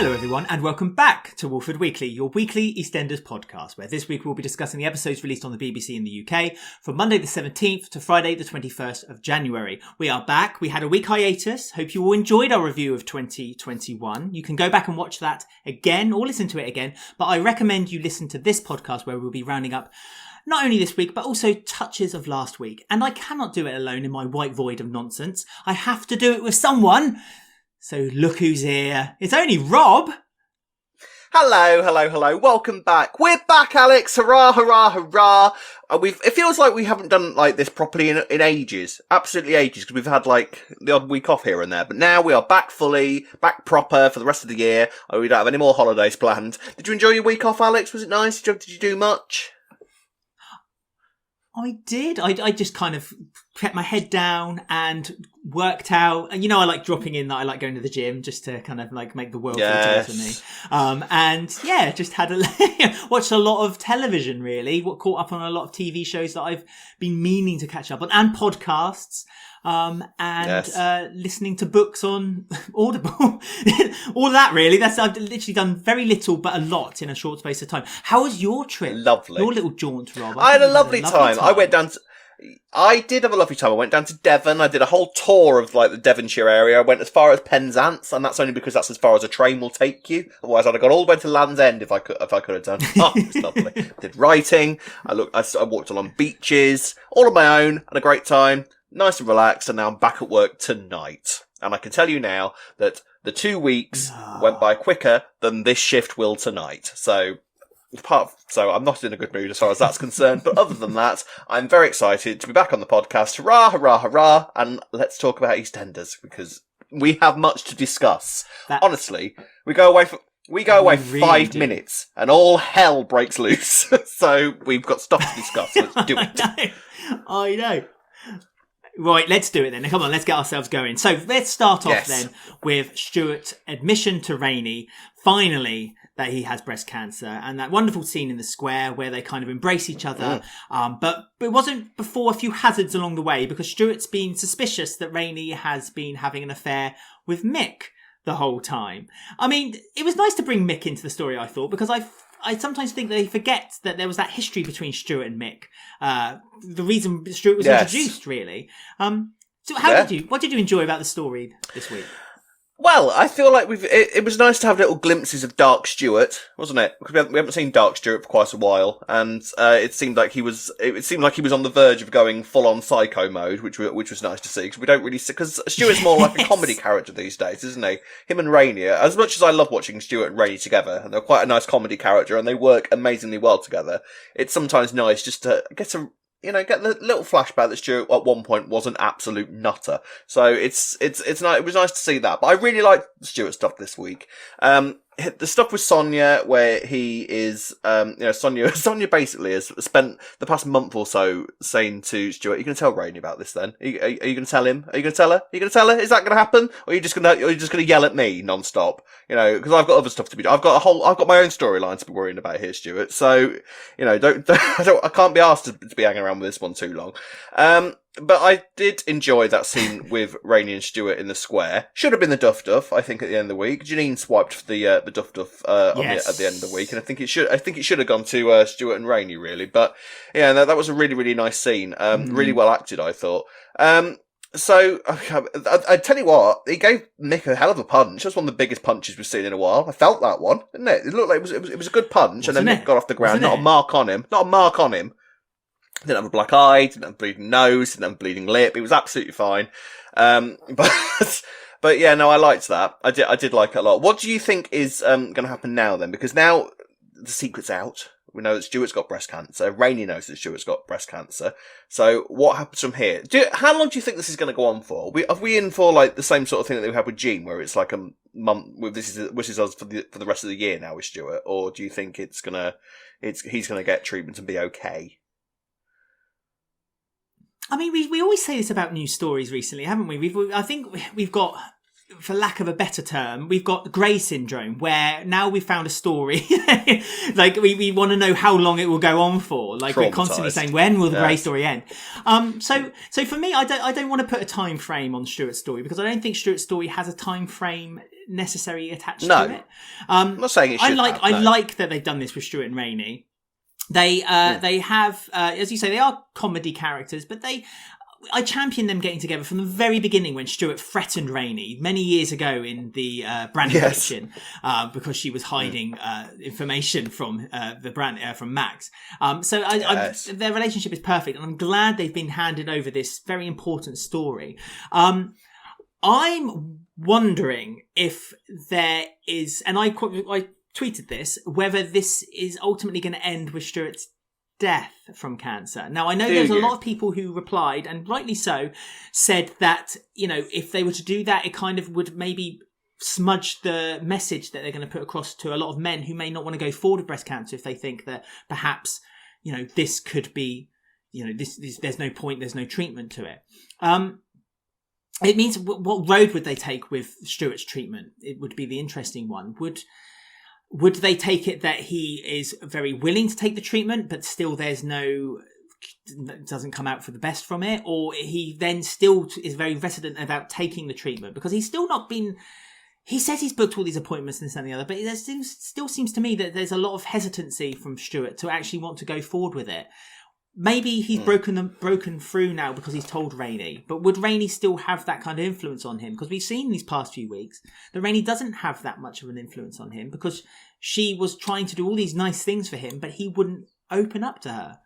Hello everyone and welcome back to Walford Weekly, your weekly EastEnders podcast, where this week we'll be discussing the episodes released on the BBC in the UK from Monday the 17th to Friday the 21st of January. We are back. We had a week hiatus. Hope you all enjoyed our review of 2021. You can go back and watch that again or listen to it again, but I recommend you listen to this podcast where we'll be rounding up not only this week, but also touches of last week. And I cannot do it alone in my white void of nonsense. I have to do it with someone. So look who's here. It's only Rob. Hello. Welcome back. We're back, Alex. Hurrah, hurrah, hurrah. It feels like we haven't done like this properly in ages. Absolutely ages, because we've had like the odd week off here and there. But now we are back fully, back proper for the rest of the year. We don't have any more holidays planned. Did you enjoy your week off, Alex? Was it nice? Did you do much? I did. I just kind of kept my head down and worked out. And, you know, I like dropping in that I like going to the gym just to kind of like make the world feel joy for me. And yeah, just had watched a lot of television, really. Caught up on a lot of TV shows that I've been meaning to catch up on, and podcasts. Listening to books on Audible. All of that, really. I've literally done very little but a lot in a short space of time. How was your trip? Lovely. Your little jaunt, Rob. I had a lovely time. I did have a lovely time. I went down to Devon. I did a whole tour of like the Devonshire area. I went as far as Penzance, and that's only because that's as far as a train will take you. Otherwise, I'd have gone all the way to Land's End if I could have done. Oh, it was lovely. Did writing. I walked along beaches, all on my own, had a great time. Nice and relaxed, and now I'm back at work tonight. And I can tell you now that the 2 weeks went by quicker than this shift will tonight. So I'm not in a good mood as far as that's concerned. But other than that, I'm very excited to be back on the podcast. Hurrah, hurrah, hurrah. And let's talk about EastEnders, because we have much to discuss. Honestly, we go away really 5 minutes and all hell breaks loose. So we've got stuff to discuss. Let's do it. I know. Right, let's do it then. Come on, let's get ourselves going. So let's start off then with Stuart's admission to Rainie, finally, that he has breast cancer, and that wonderful scene in the square where they kind of embrace each other. But it wasn't before a few hazards along the way, because Stuart's been suspicious that Rainie has been having an affair with Mick the whole time. I mean, it was nice to bring Mick into the story, I thought, because I sometimes think they forget that there was that history between Stuart and Mick. The reason Stuart was introduced, really. So what did you enjoy about the story this week? Well, I feel like it was nice to have little glimpses of Dark Stuart, wasn't it? Because we haven't seen Dark Stuart for quite a while, and it seemed like he was on the verge of going full on psycho mode, which was nice to see, because we don't really see, because Stuart's more like a comedy character these days, isn't he? Him and Rainie, as much as I love watching Stuart and Rainie together, and they're quite a nice comedy character, and they work amazingly well together. It's sometimes nice just to get the little flashback that Stuart at one point was an absolute nutter. So it's nice. It was nice to see that. But I really liked Stuart stuff this week. The stuff with Sonia, where he is, Sonia basically has spent the past month or so saying to Stuart, "Are you going to tell Rainie about this then? Are you going to tell him? Are you going to tell her? Are you going to tell her? Is that going to happen? Or are you just going to yell at me non-stop? You know, because I've got other stuff to be doing. I've got my own storyline to be worrying about here, Stuart. So, you know, I can't be asked to be hanging around with this one too long. But I did enjoy that scene with Rainie and Stuart in the square. Should have been the Duff Duff, I think, at the end of the week. Janine swiped the Duff Duff at the end of the week, and I think it should have gone to Stuart and Rainie, really. But yeah, that was a really, really nice scene. Really well acted, I thought. So I tell you what, he gave Mick a hell of a punch. That's one of the biggest punches we've seen in a while. I felt that one, didn't it? It looked like it was a good punch, and then Mick got off the ground. Not a mark on him. Didn't have a black eye, didn't have a bleeding nose, didn't have a bleeding lip. It was absolutely fine. But yeah, no, I liked that. I did like it a lot. What do you think is going to happen now then? Because now the secret's out. We know that Stuart's got breast cancer. Rainie knows that Stuart's got breast cancer. So what happens from here? How long do you think this is going to go on for? Are we in for like the same sort of thing that we had with Jean, where it's like a month? This is us for the rest of the year now with Stuart, or do you think he's gonna get treatment and be okay? I mean, we always say this about news stories recently, haven't we? I think we've got, for lack of a better term, we've got grey syndrome, where now we've found a story. Like, we want to know how long it will go on for. Like, we're constantly saying, when will the grey story end? So for me, I don't want to put a time frame on Stuart's story, because I don't think Stuart's story has a time frame necessarily attached No. to it. I'm not saying it should I like that they've done this with Stuart and Rainie. They have, as you say, they are comedy characters, but I champion them getting together from the very beginning when Stuart threatened Rainie many years ago in the Brandon kitchen because she was hiding information from from Max. Their relationship is perfect, and I'm glad they've been handed over this very important story. I'm wondering if there is, and I tweeted this, whether this is ultimately going to end with Stuart's death from cancer. Now, I know there's a lot of people who replied, and rightly so, said that, if they were to do that, it kind of would maybe smudge the message that they're going to put across to a lot of men who may not want to go forward with breast cancer if they think that perhaps, this could be, this there's no point, there's no treatment to it. It means what road would they take with Stuart's treatment? It would be the interesting one. Would they take it that he is very willing to take the treatment, but still doesn't come out for the best from it? Or he then still is very reticent about taking the treatment because he's still not been, he says he's booked all these appointments and this and the other, but it still seems to me that there's a lot of hesitancy from Stuart to actually want to go forward with it. Maybe he's broken through now because he's told Rainie, but would Rainie still have that kind of influence on him? Because we've seen these past few weeks that Rainie doesn't have that much of an influence on him because she was trying to do all these nice things for him, but he wouldn't open up to her.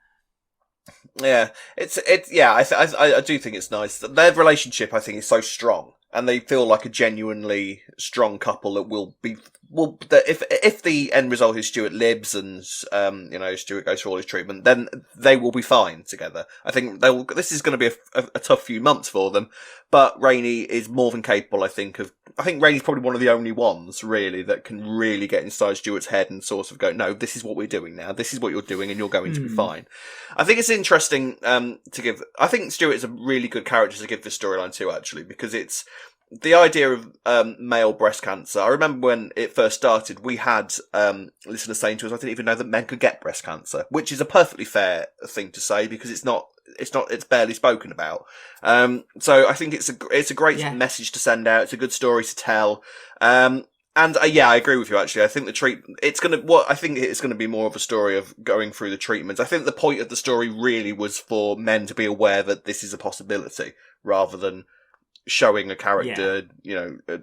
Yeah, I do think it's nice. Their relationship, I think, is so strong, and they feel like a genuinely strong couple that if the end result is Stuart lives and Stuart goes through all his treatment, then they will be fine together. I think this is going to be a tough few months for them, but Rainie is more than capable. I think Rainie's probably one of the only ones really that can really get inside Stuart's head and sort of go, no, this is what we're doing now. This is what you're doing, and you're going to be fine. I think it's interesting to give. I think Stuart is a really good character to give this storyline to, actually, because it's the idea of male breast cancer. I remember when it first started, we had listeners saying to us, I didn't even know that men could get breast cancer, which is a perfectly fair thing to say because it's barely spoken about. So I think it's a great message to send out. It's a good story to tell. And I agree with you, actually. I think I think it's going to be more of a story of going through the treatments. I think the point of the story really was for men to be aware that this is a possibility rather than showing a character,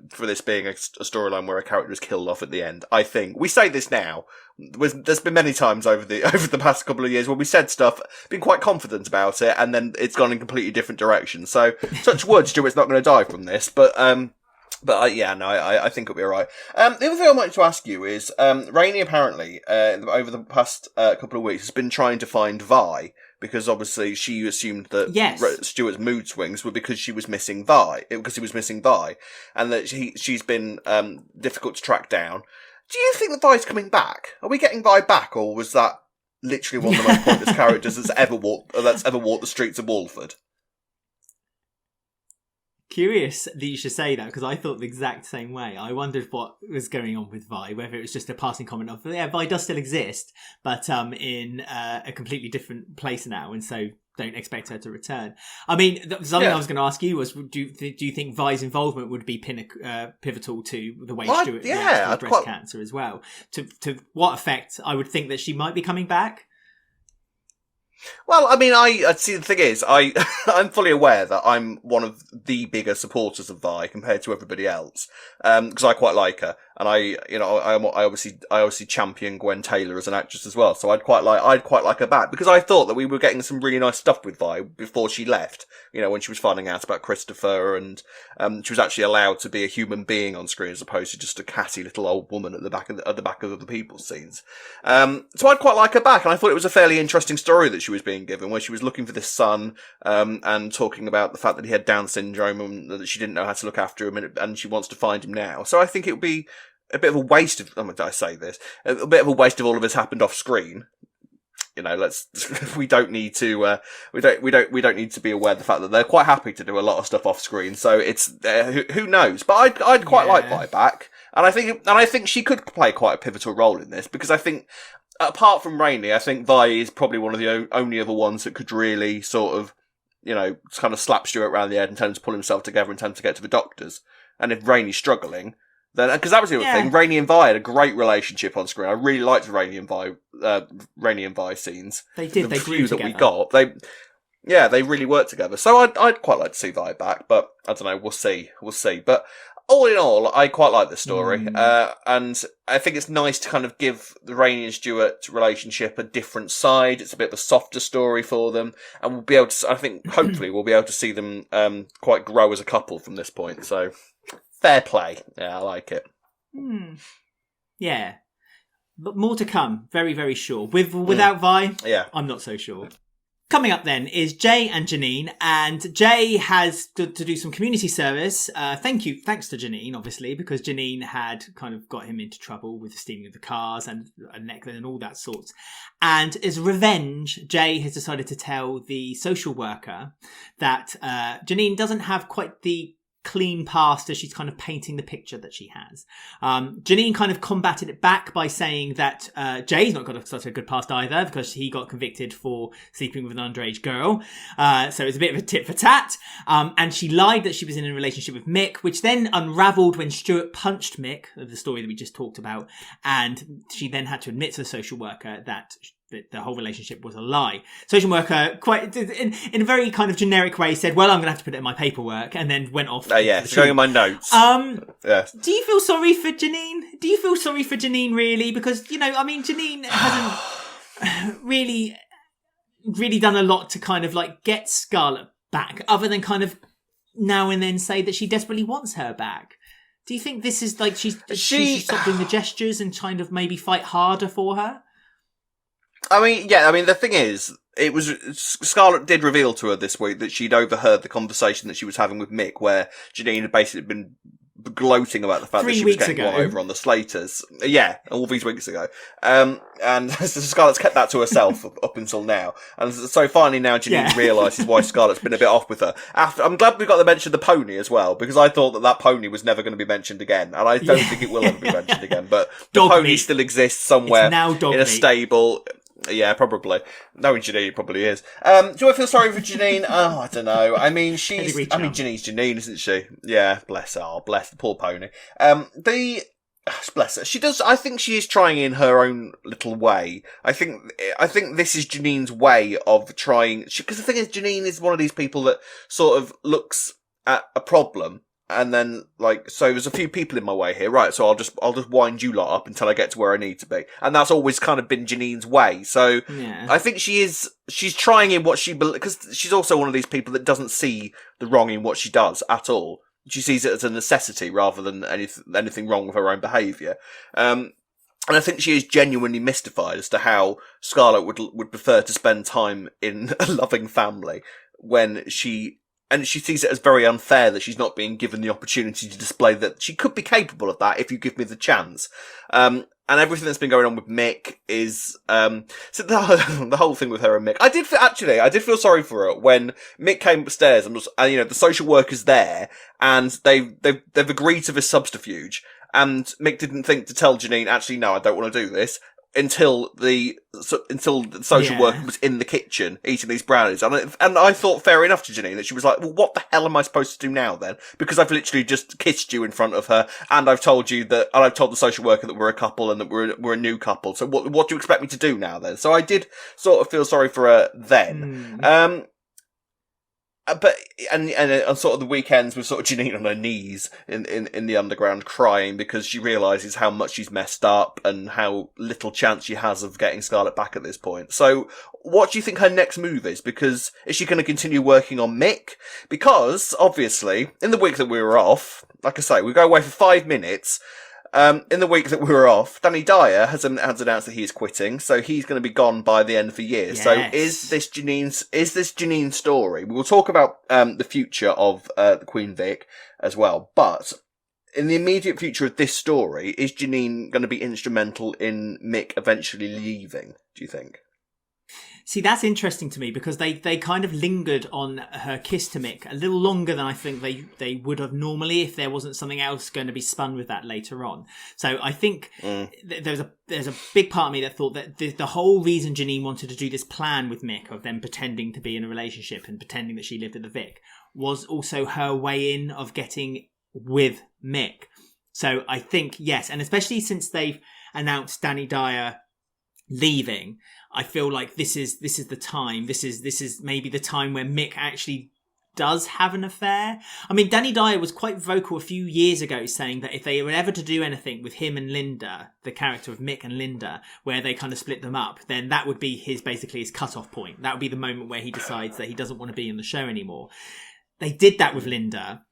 for this being a storyline where a character is killed off at the end. I think we say this now. There's been many times over the past couple of years where we said stuff, been quite confident about it, and then it's gone in completely different directions. So, touch wood, Stuart's not going to die from this, but I think it'll be alright. The other thing I wanted to ask you is, Rainie apparently, over the past couple of weeks, has been trying to find Vi, because obviously she assumed that Stuart's mood swings were because he was missing Vi, and that she's been difficult to track down. Do you think that Vi's coming back? Are we getting Vi back, or was that literally one of the most pointless characters that's ever walked the streets of Walford? Curious that you should say that, because I thought the exact same way. I wondered what was going on with Vi, whether it was just a passing comment of, Vi does still exist, but in a completely different place now, and so don't expect her to return. I mean, something I was going to ask you was, do you think Vi's involvement would be pivotal to the way Stuart reacts to breast cancer as well? To what effect? I would think that she might be coming back. Well, I mean, I see. The thing is, I'm fully aware that I'm one of the bigger supporters of Vi compared to everybody else, because I quite like her, and I obviously champion Gwen Taylor as an actress as well. So I'd quite like her back, because I thought that we were getting some really nice stuff with Vi before she left. When she was finding out about Christopher, and she was actually allowed to be a human being on screen as opposed to just a catty little old woman at the back of the people's scenes. So I'd quite like her back, and I thought it was a fairly interesting story that she was being given, where she was looking for this son, and talking about the fact that he had Down syndrome and that she didn't know how to look after him, and she wants to find him now. So I think it would be a bit of a waste of, a bit of a waste of all of this happened off screen. We don't need to be aware of the fact that they're quite happy to do a lot of stuff off screen. So it's who knows? But I'd quite like Vi back, and I think she could play quite a pivotal role in this, because I think, apart from Rainie, I think Vi is probably one of the only other ones that could really sort of, kind of slap Stuart around the head and tell him to pull himself together and tell him to get to the doctors. And if Rainie's struggling, then, because that was the other thing. Rainie and Vi had a great relationship on screen. I really liked Rainie and Vi scenes. They did. They grew together. That we got. They really worked together. So I'd quite like to see Vi back, but I don't know. We'll see. But all in all, I quite like this story, and I think it's nice to kind of give the Rainie and Stuart relationship a different side. It's a bit of a softer story for them, and we'll be able to. I think hopefully we'll be able to see them quite grow as a couple from this point. So. Fair play. Yeah, I like it. Yeah. But more to come. Very, very sure. Without Vi, I'm not so sure. Coming up then is Jay and Janine. And Jay has to do some community service. Thanks to Janine, obviously, because Janine had kind of got him into trouble with the stealing of the cars and a necklace and all that sorts. And as revenge, Jay has decided to tell the social worker that Janine doesn't have quite the clean past as she's kind of painting the picture that she has. Janine kind of combated it back by saying that Jay's not got such a good past either because he got convicted for sleeping with an underage girl. So it's a bit of a tit for tat. And she lied that she was in a relationship with Mick, which then unravelled when Stuart punched Mick, the story that we just talked about. And she then had to admit to the social worker that the whole relationship was a lie. Social worker, quite in a very kind of generic way, said, "Well, I'm going to have to put it in my paperwork," and then went off. Showing my notes. Yes. Do you feel sorry for Janine? Do you feel sorry for Janine, really? Because Janine hasn't really done a lot to kind of like get Scarlet back, other than kind of now and then say that she desperately wants her back. Do you think this is like she stopped doing the gestures and kind of maybe fight harder for her? The thing is, Scarlet did reveal to her this week that she'd overheard the conversation that she was having with Mick, where Janine had basically been gloating about the fact that she was getting one over on the Slaters. Yeah, all these weeks ago. And Scarlet's kept that to herself up until now. And so finally now Janine realises why Scarlet's been a bit off with her. I'm glad we got the mention of the pony as well, because I thought that pony was never going to be mentioned again. And I don't think it will ever be mentioned again. But the pony still exists somewhere in a stable. Yeah, probably. Knowing Janine, it probably is. Do I feel sorry for Janine? Oh, I don't know. Janine's Janine, isn't she? Yeah, bless her. Oh, bless the poor pony. Bless her. She does. I think she is trying in her own little way. I think this is Janine's way of trying. Because the thing is, Janine is one of these people that sort of looks at a problem. And then, so there's a few people in my way here, right? So I'll just wind you lot up until I get to where I need to be. And that's always kind of been Janine's way. So I think she's trying in what she believes, because she's also one of these people that doesn't see the wrong in what she does at all. She sees it as a necessity rather than anything wrong with her own behaviour. And I think she is genuinely mystified as to how Scarlet would prefer to spend time in a loving family when she sees it as very unfair that she's not being given the opportunity to display that she could be capable of that if you give me the chance. And everything that's been going on with Mick is, so the whole thing with her and Mick. I did feel sorry for her when Mick came upstairs and the social worker's there and they've agreed to this subterfuge. And Mick didn't think to tell Janine, actually, no, I don't want to do this. Until the social worker was in the kitchen eating these brownies. And I thought fair enough to Janine that she was like, well, what the hell am I supposed to do now then? Because I've literally just kissed you in front of her and I've told the social worker that we're a couple and that we're a new couple. So what do you expect me to do now then? So I did sort of feel sorry for her then. But on sort of the weekends with sort of Janine on her knees in the underground crying because she realises how much she's messed up and how little chance she has of getting Scarlet back at this point. So what do you think her next move is? Because is she going to continue working on Mick? Because obviously in the week that we were off, like I say, we go away for 5 minutes. In the week that we were off, Dyer has announced that he's quitting, so he's going to be gone by the end of the year. Yes. So is this Janine's story? We will talk about the future of the Queen Vic as well, but in the immediate future of this story, is Janine going to be instrumental in Mick eventually leaving, do you think? See, that's interesting to me because they kind of lingered on her kiss to Mick a little longer than I think they would have normally if there wasn't something else going to be spun with that later on. So I think there's a big part of me that thought that the whole reason Janine wanted to do this plan with Mick of them pretending to be in a relationship and pretending that she lived at the Vic was also her way in of getting with Mick. So I think, yes, and especially since they've announced Danny Dyer leaving, I feel like this is the time. This is maybe the time where Mick actually does have an affair. I mean, Danny Dyer was quite vocal a few years ago saying that if they were ever to do anything with him and Linda, the character of Mick and Linda, where they kind of split them up, then that would be his cutoff point. That would be the moment where he decides that he doesn't want to be in the show anymore. They did that with Linda.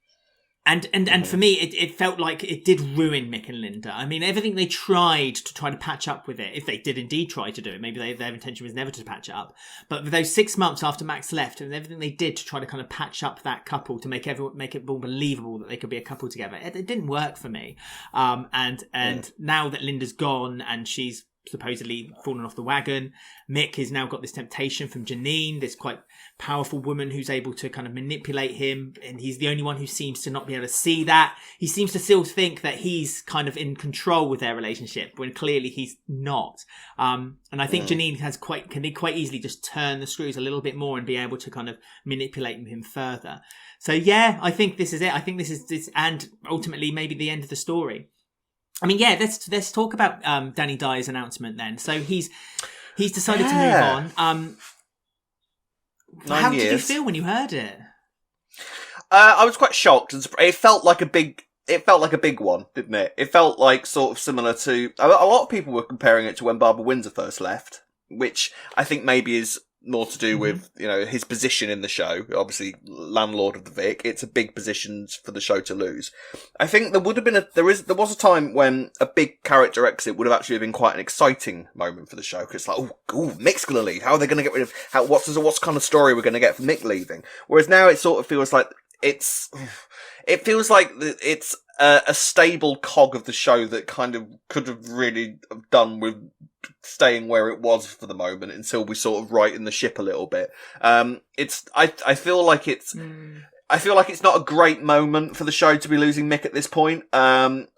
And for me, it felt like it did ruin Mick and Linda. I mean, everything they tried to try to patch up with it, if they did indeed try to do it, maybe their intention was never to patch it up. But with those 6 months after Max left, and everything they did to try to kind of patch up that couple, to make it more believable that they could be a couple together, it didn't work for me. And now that Linda's gone and she's supposedly fallen off the wagon, Mick has now got this temptation from Janine, this quite powerful woman who's able to kind of manipulate him, and he's the only one who seems to not be able to see that. He seems to still think that he's kind of in control with their relationship when clearly he's not. And I think Janine can quite easily just turn the screws a little bit more and be able to kind of manipulate him further. So yeah, I think this is it. I think this is this, and ultimately maybe the end of the story. I mean, yeah, let's talk about Danny Dyer's announcement then. So he's decided to move on. 9 years. Did you feel when you heard it? I was quite shocked. It felt like a big one, didn't it? It felt like sort of similar to a lot of people were comparing it to when Barbara Windsor first left, which I think maybe is more to do with, his position in the show. Obviously, landlord of the Vic. It's a big position for the show to lose. I think there would have been there was a time when a big character exit would have actually been quite an exciting moment for the show. Because it's like, oh, Mick's going to leave. How are they going to get rid of, what's kind of story we're going to get from Mick leaving? Whereas now it sort of feels like it feels like it's a stable cog of the show that kind of could have really done with staying where it was for the moment until we sort of righten the ship a little bit. I feel like it's not a great moment for the show to be losing Mick at this point. I'm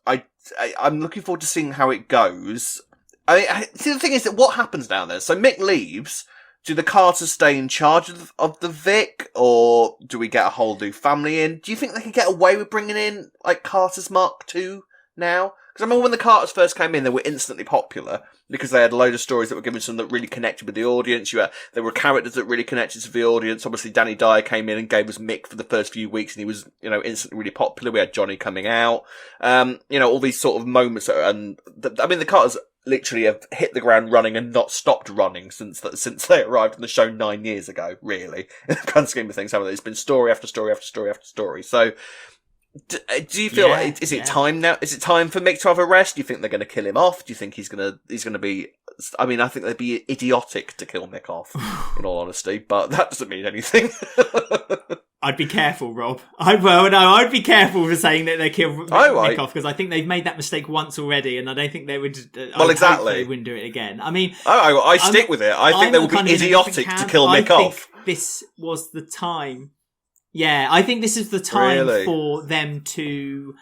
looking forward to seeing how it goes. See, the thing is that what happens down there? So Mick leaves. Do the Carters stay in charge of the Vic, or do we get a whole new family in? Do you think they could get away with bringing in, like, Carters Mark II now? Because I remember when the Carters first came in, they were instantly popular because they had a load of stories that were given to them that really connected with the audience. There were characters that really connected to the audience. Obviously, Danny Dyer came in and gave us Mick for the first few weeks, and he was, instantly really popular. We had Johnny coming out. All these sort of moments. The Carters literally have hit the ground running and not stopped running since they arrived on the show 9 years ago, really. In the grand scheme of things, haven't they? It's been story after story after story after story. So, do you feel like, is it time now? Is it time for Mick to have a rest? Do you think they're going to kill him off? Do you think he's going to be, I think they'd be idiotic to kill Mick off, in all honesty, but that doesn't mean anything. I'd be careful, Rob. I'd be careful for saying that they kill Mick off, because I think they've made that mistake once already, and I don't think they would. Exactly. They wouldn't do it again. I mean, I stick with it. I think they would be idiotic to kill Mick off. This was the time. Yeah, I think this is the time for them to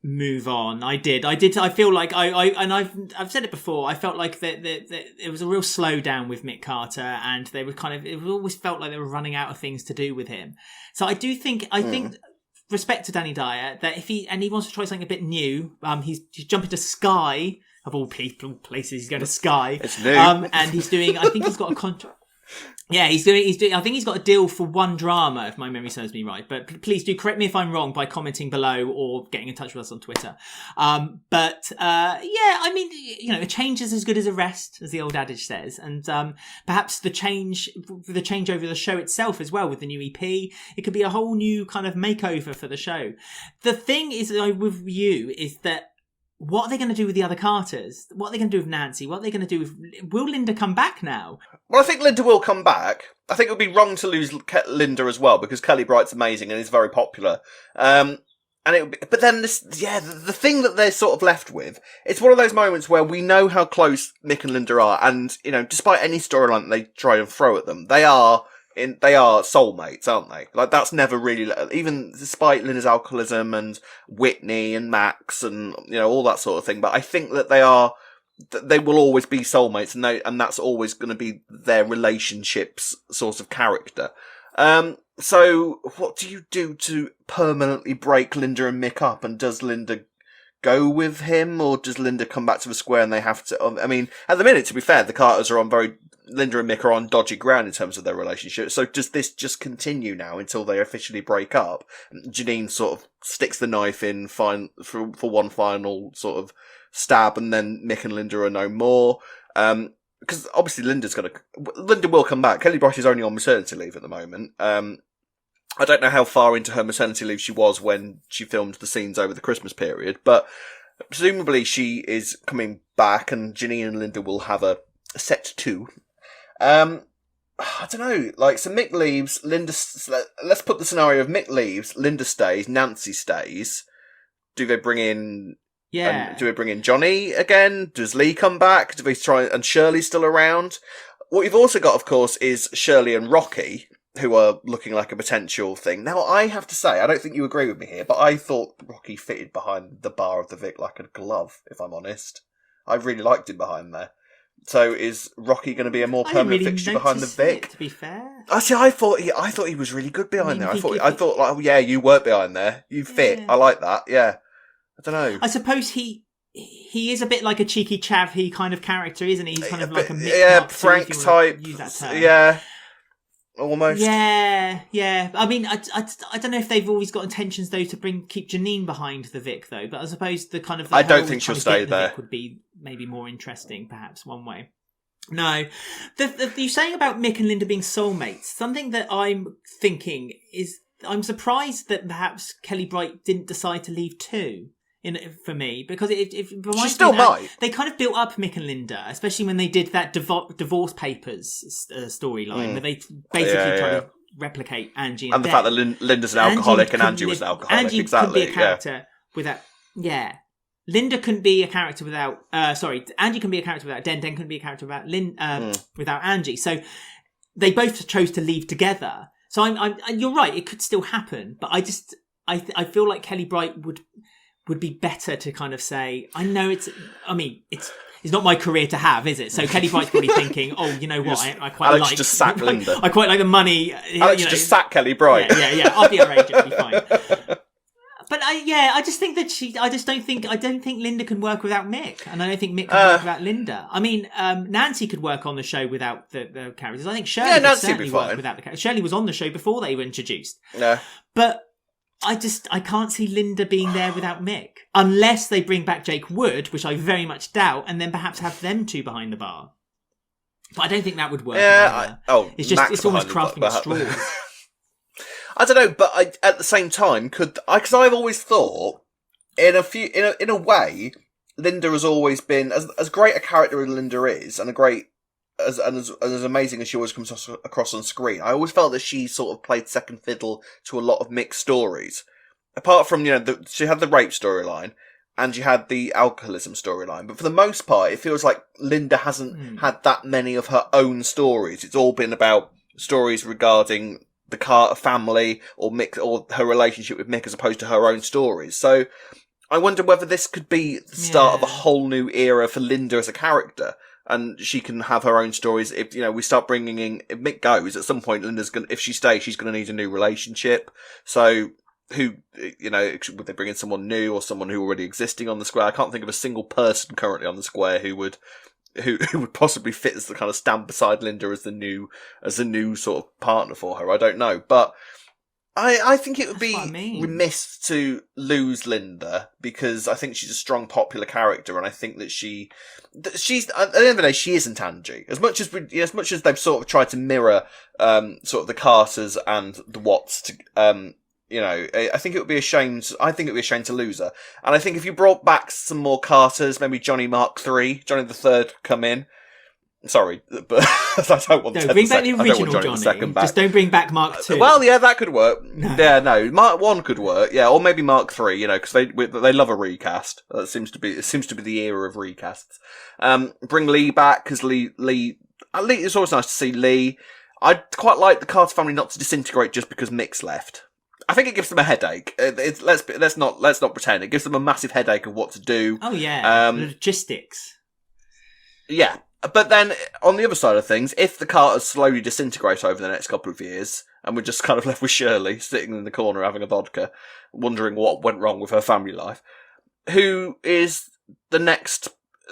move on. I feel like I've said it before. I felt like that it was a real slowdown with Mick Carter, and they were it always felt like they were running out of things to do with him. So I think respect to Danny Dyer, that if he wants to try something a bit new, he's jumping to Sky of all places. He's going to Sky. It's new. And he's doing. I think he's got a contract. Yeah, he's doing. I think he's got a deal for one drama, if my memory serves me right. But please do correct me if I'm wrong by commenting below or getting in touch with us on Twitter. A change is as good as a rest, as the old adage says. And perhaps the change over the show itself as well with the new EP, it could be a whole new kind of makeover for the show. The thing is, with you, is that, what are they going to do with the other Carters? What are they going to do with Nancy? What are they going to do with... Will Linda come back now? Well, I think Linda will come back. I think it would be wrong to lose Linda as well, because Kelly Bright's amazing and is very popular. But then the thing that they're sort of left with, it's one of those moments where we know how close Mick and Linda are, and, despite any storyline that they try and throw at them, they are soulmates, aren't they? Like, that's never really, even despite Linda's alcoholism and Whitney and Max and, all that sort of thing. But I think that they will always be soulmates, and that's always going to be their relationship's sort of character. So what do you do to permanently break Linda and Mick up? And does Linda go with him, or does Linda come back to the square and they have to? I mean, at the minute, to be fair, the Carters are on Linda and Mick are on dodgy ground in terms of their relationship. So does this just continue now until they officially break up? Janine sort of sticks the knife in for one final sort of stab, and then Mick and Linda are no more. Because obviously Linda will come back. Kelly Bright is only on maternity leave at the moment. I don't know how far into her maternity leave she was when she filmed the scenes over the Christmas period, but presumably she is coming back, and Janine and Linda will have a set two. I don't know. So Mick leaves. Let's put the scenario of Mick leaves. Linda stays. Nancy stays. Do they bring in? Yeah. Do we bring in Johnny again? Does Lee come back? Do they try? And Shirley's still around. What you've also got, of course, is Shirley and Rocky, who are looking like a potential thing. Now, I have to say, I don't think you agree with me here, but I thought Rocky fitted behind the bar of the Vic like a glove, if I'm honest. I really liked him behind there. So is Rocky going to be a more permanent fixture behind the Vic? To be fair, I thought he was really good behind there. I thought, like, oh, yeah, you work behind there. You fit. I like that. Yeah. I don't know. I suppose he is a bit like a cheeky chavvy kind of character, isn't he? He's kind of like a Mick Frank type. Use that term. Yeah. Almost. Yeah. I mean, I don't know if they've always got intentions though to keep Janine behind the Vic though. But I suppose the kind of I don't think she'll stay there. Vic would be maybe more interesting, perhaps one way. No, you're saying about Mick and Linda being soulmates. Something that I'm thinking is I'm surprised that perhaps Kelly Bright didn't decide to leave too. For me, because it reminds she still me that might. They kind of built up Mick and Linda, especially when they did that divorce papers storyline, where they basically tried to replicate Angie and the fact that Linda's an alcoholic and Angie was an alcoholic. Angie couldn't be a character without. Yeah, Linda couldn't be a character without. Angie couldn't be a character without Den. Den couldn't be a character without without Angie. So they both chose to leave together. So I'm you're right. It could still happen, but I feel like Kelly Bright would be better to kind of say, it's not my career to have, is it? So Kelly Bright's probably thinking, oh, you know what, I quite Alex just sack Linda. I quite like the money. Alex just sack Kelly Bright. Yeah, I'll be her agent, it'll be fine. But I just think that I don't think Linda can work without Mick, and I don't think Mick can work without Linda. I mean, Nancy could work on the show without the characters. I think Shirley could certainly work without the characters. Shirley was on the show before they were introduced. Yeah. But I can't see Linda being there without Mick. Unless they bring back Jake Wood, which I very much doubt, and then perhaps have them two behind the bar. But I don't think that would work. Yeah, it's almost crafting at straws. I don't know, but at the same time, because I've always thought, in a way, Linda has always been, as great a character as Linda is, and as amazing as she always comes across on screen, I always felt that she sort of played second fiddle to a lot of Mick's stories. Apart from, she had the rape storyline, and she had the alcoholism storyline, but for the most part, it feels like Linda hasn't had that many of her own stories. It's all been about stories regarding the Carter family, or Mick, or her relationship with Mick, as opposed to her own stories. So, I wonder whether this could be the start of a whole new era for Linda as a character. And she can have her own stories. If we start bringing in, if Mick goes at some point, Linda's if she stays, she's going to need a new relationship. So would they bring in someone new or someone who already existing on the square? I can't think of a single person currently on the square who would possibly fit as the kind of stand beside Linda as the new sort of partner for her. I don't know, but I think it would be remiss to lose Linda, because I think she's a strong, popular character, and I think that she's at the end of the day, she isn't Angie. As much as they've sort of tried to mirror sort of the Carters and the Watts to I think it would be a shame. I think it would be a shame to lose her. And I think if you brought back some more Carters, maybe Johnny the Third come in. Sorry, but I don't want to bring back the original Johnny. Just don't bring back Mark II. Well, yeah, that could work. No. Yeah, no, Mark 1 could work. Yeah, or maybe Mark 3. Because they love a recast. It seems to be the era of recasts. Bring Lee back, because Lee. It's always nice to see Lee. I'd quite like the Carter family not to disintegrate just because Mick's left. I think it gives them a headache. Let's not pretend. It gives them a massive headache of what to do. Oh yeah, logistics. Yeah. But then, on the other side of things, if the Carters slowly disintegrate over the next couple of years, and we're just kind of left with Shirley sitting in the corner having a vodka, wondering what went wrong with her family life, who is the next?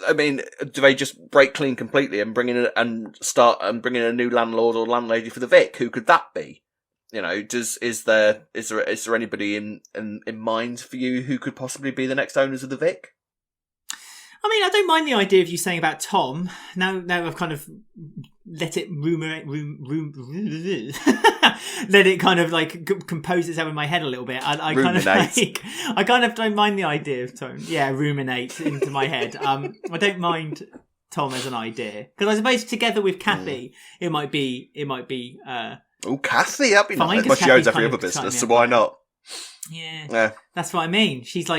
I mean, do they just break clean completely and bring in a new landlord or landlady for the Vic? Who could that be? You know, is there anybody in mind for you who could possibly be the next owners of the Vic? I mean, I don't mind the idea of you saying about Tom. Now I've kind of let it let it kind of like compose itself in my head a little bit. I kind of don't mind the idea of Tom. Yeah, ruminate into my head. I don't mind Tom as an idea because I suppose together with Kathy, it might be. Kathy, that'd be nice. Well, she owns every other business, so why not? Yeah, that's what I mean. She's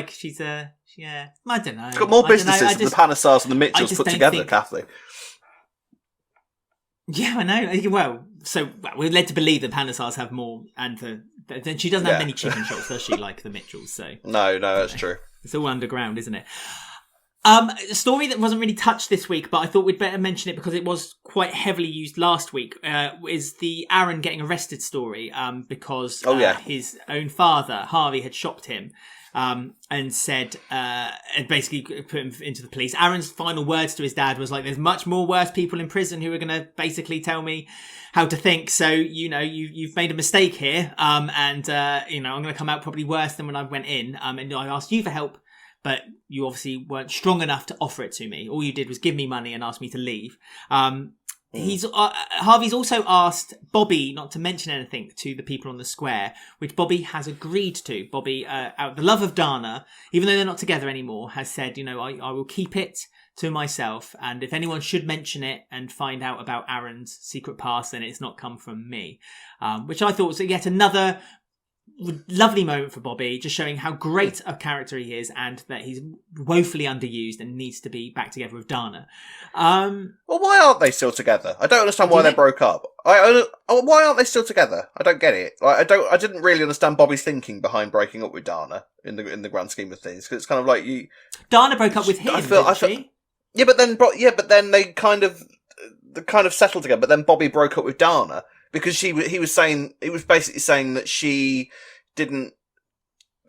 yeah, I don't know. It's got more businesses than the Panasars and the Mitchells put together, Kathy. Yeah, I know. Well, we're led to believe that Panasars have more, and then she doesn't have many chicken shops, does she? Like the Mitchells. So no, that's true. It's all underground, isn't it? A story that wasn't really touched this week, but I thought we'd better mention it because it was quite heavily used last week. Is the Aaron getting arrested story? Because his own father, Harvey, had shocked him. And said, and basically put him into the police. Aaron's final words to his dad was like, there's much more worse people in prison who are going to basically tell me how to think. So, you've made a mistake here. And I'm going to come out probably worse than when I went in. And I asked you for help, but you obviously weren't strong enough to offer it to me. All you did was give me money and ask me to leave. Harvey's also asked Bobby not to mention anything to the people on the square, which Bobby has agreed to. Bobby, out of the love of Dana, even though they're not together anymore, has said, I will keep it to myself, and if anyone should mention it and find out about Aaron's secret past, then it's not come from me. Which I thought was yet another lovely moment for Bobby, just showing how great a character he is and that he's woefully underused and needs to be back together with Dana. Well, why aren't they still together? I don't understand why they broke up. Why aren't they still together? I don't get it. I didn't really understand Bobby's thinking behind breaking up with Dana in the grand scheme of things, because it's kind of like Dana broke up with him, didn't she? Yeah, but then they kind of settled together. But then Bobby broke up with Dana. Because he was basically saying that she didn't,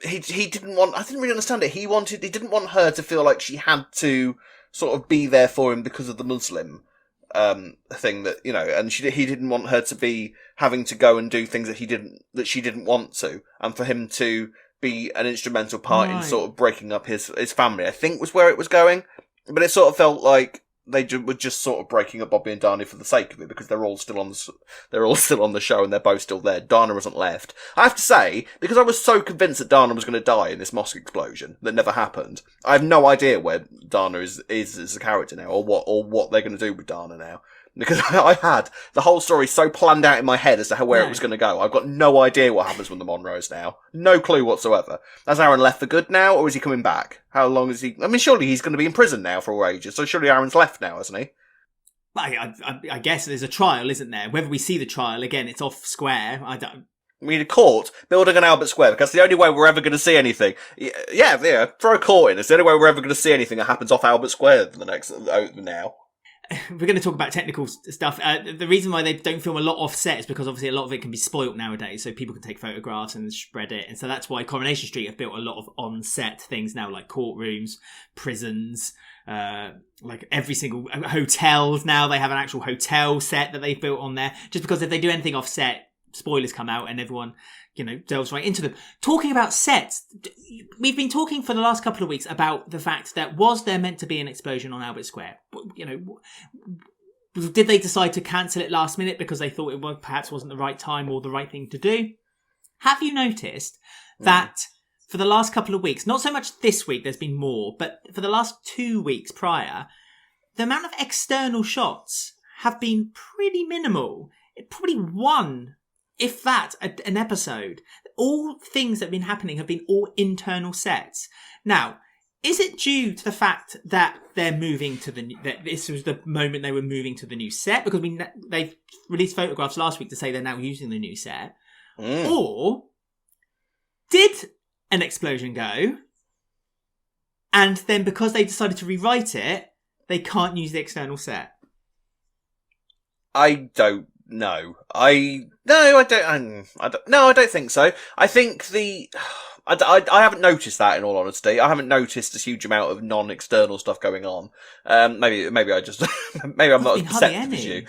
he didn't want, I didn't really understand it. He didn't want her to feel like she had to sort of be there for him because of the Muslim, thing that, and he didn't want her to be having to go and do things that she didn't want to, and for him to be an instrumental part in sort of breaking up his family, I think was where it was going. But it sort of felt like they were just sort of breaking up Bobby and Dana for the sake of it, because they're all still on the show and they're both still there. Dana hasn't left. I have to say, because I was so convinced that Dana was going to die in this mosque explosion that never happened, I have no idea where Dana is as a character now, or what they're going to do with Dana now. Because I had the whole story so planned out in my head as to where it was going to go. I've got no idea what happens with the Monroes now. No clue whatsoever. Has Aaron left for good now, or is he coming back? How long is he? I mean, surely he's going to be in prison now for all ages, so surely Aaron's left now, hasn't he? I guess there's a trial, isn't there? Whether we see the trial, again, it's off square. I don't... We need a court building an Albert Square, because the only way we're ever going to see anything... Yeah, throw a court in. It's the only way we're ever going to see anything that happens off Albert Square for the next... now. We're going to talk about technical stuff. The reason why they don't film a lot off set is because obviously a lot of it can be spoilt nowadays, so people can take photographs and spread it. And so that's why Coronation Street have built a lot of on-set things now, like courtrooms, prisons, like every single hotels now. They have an actual hotel set that they've built on there, just because if they do anything off set, spoilers come out and everyone, delves right into them. Talking about sets, we've been talking for the last couple of weeks about the fact that was there meant to be an explosion on Albert Square? Did they decide to cancel it last minute because they thought it perhaps wasn't the right time or the right thing to do? Have you noticed that for the last couple of weeks, not so much this week, there's been more, but for the last 2 weeks prior, the amount of external shots have been pretty minimal. Probably one, if that, an episode. All things that have been happening have been all internal sets. Now, is it due to the fact that they're moving to that this was the moment they were moving to the new set? Because they've released photographs last week to say they're now using the new set. Or did an explosion go, and then because they decided to rewrite it, they can't use the external set? I don't know. I don't think so. I think I haven't noticed that, in all honesty. I haven't noticed a huge amount of non-external stuff going on. Maybe I just maybe I'm not as perceptive as you.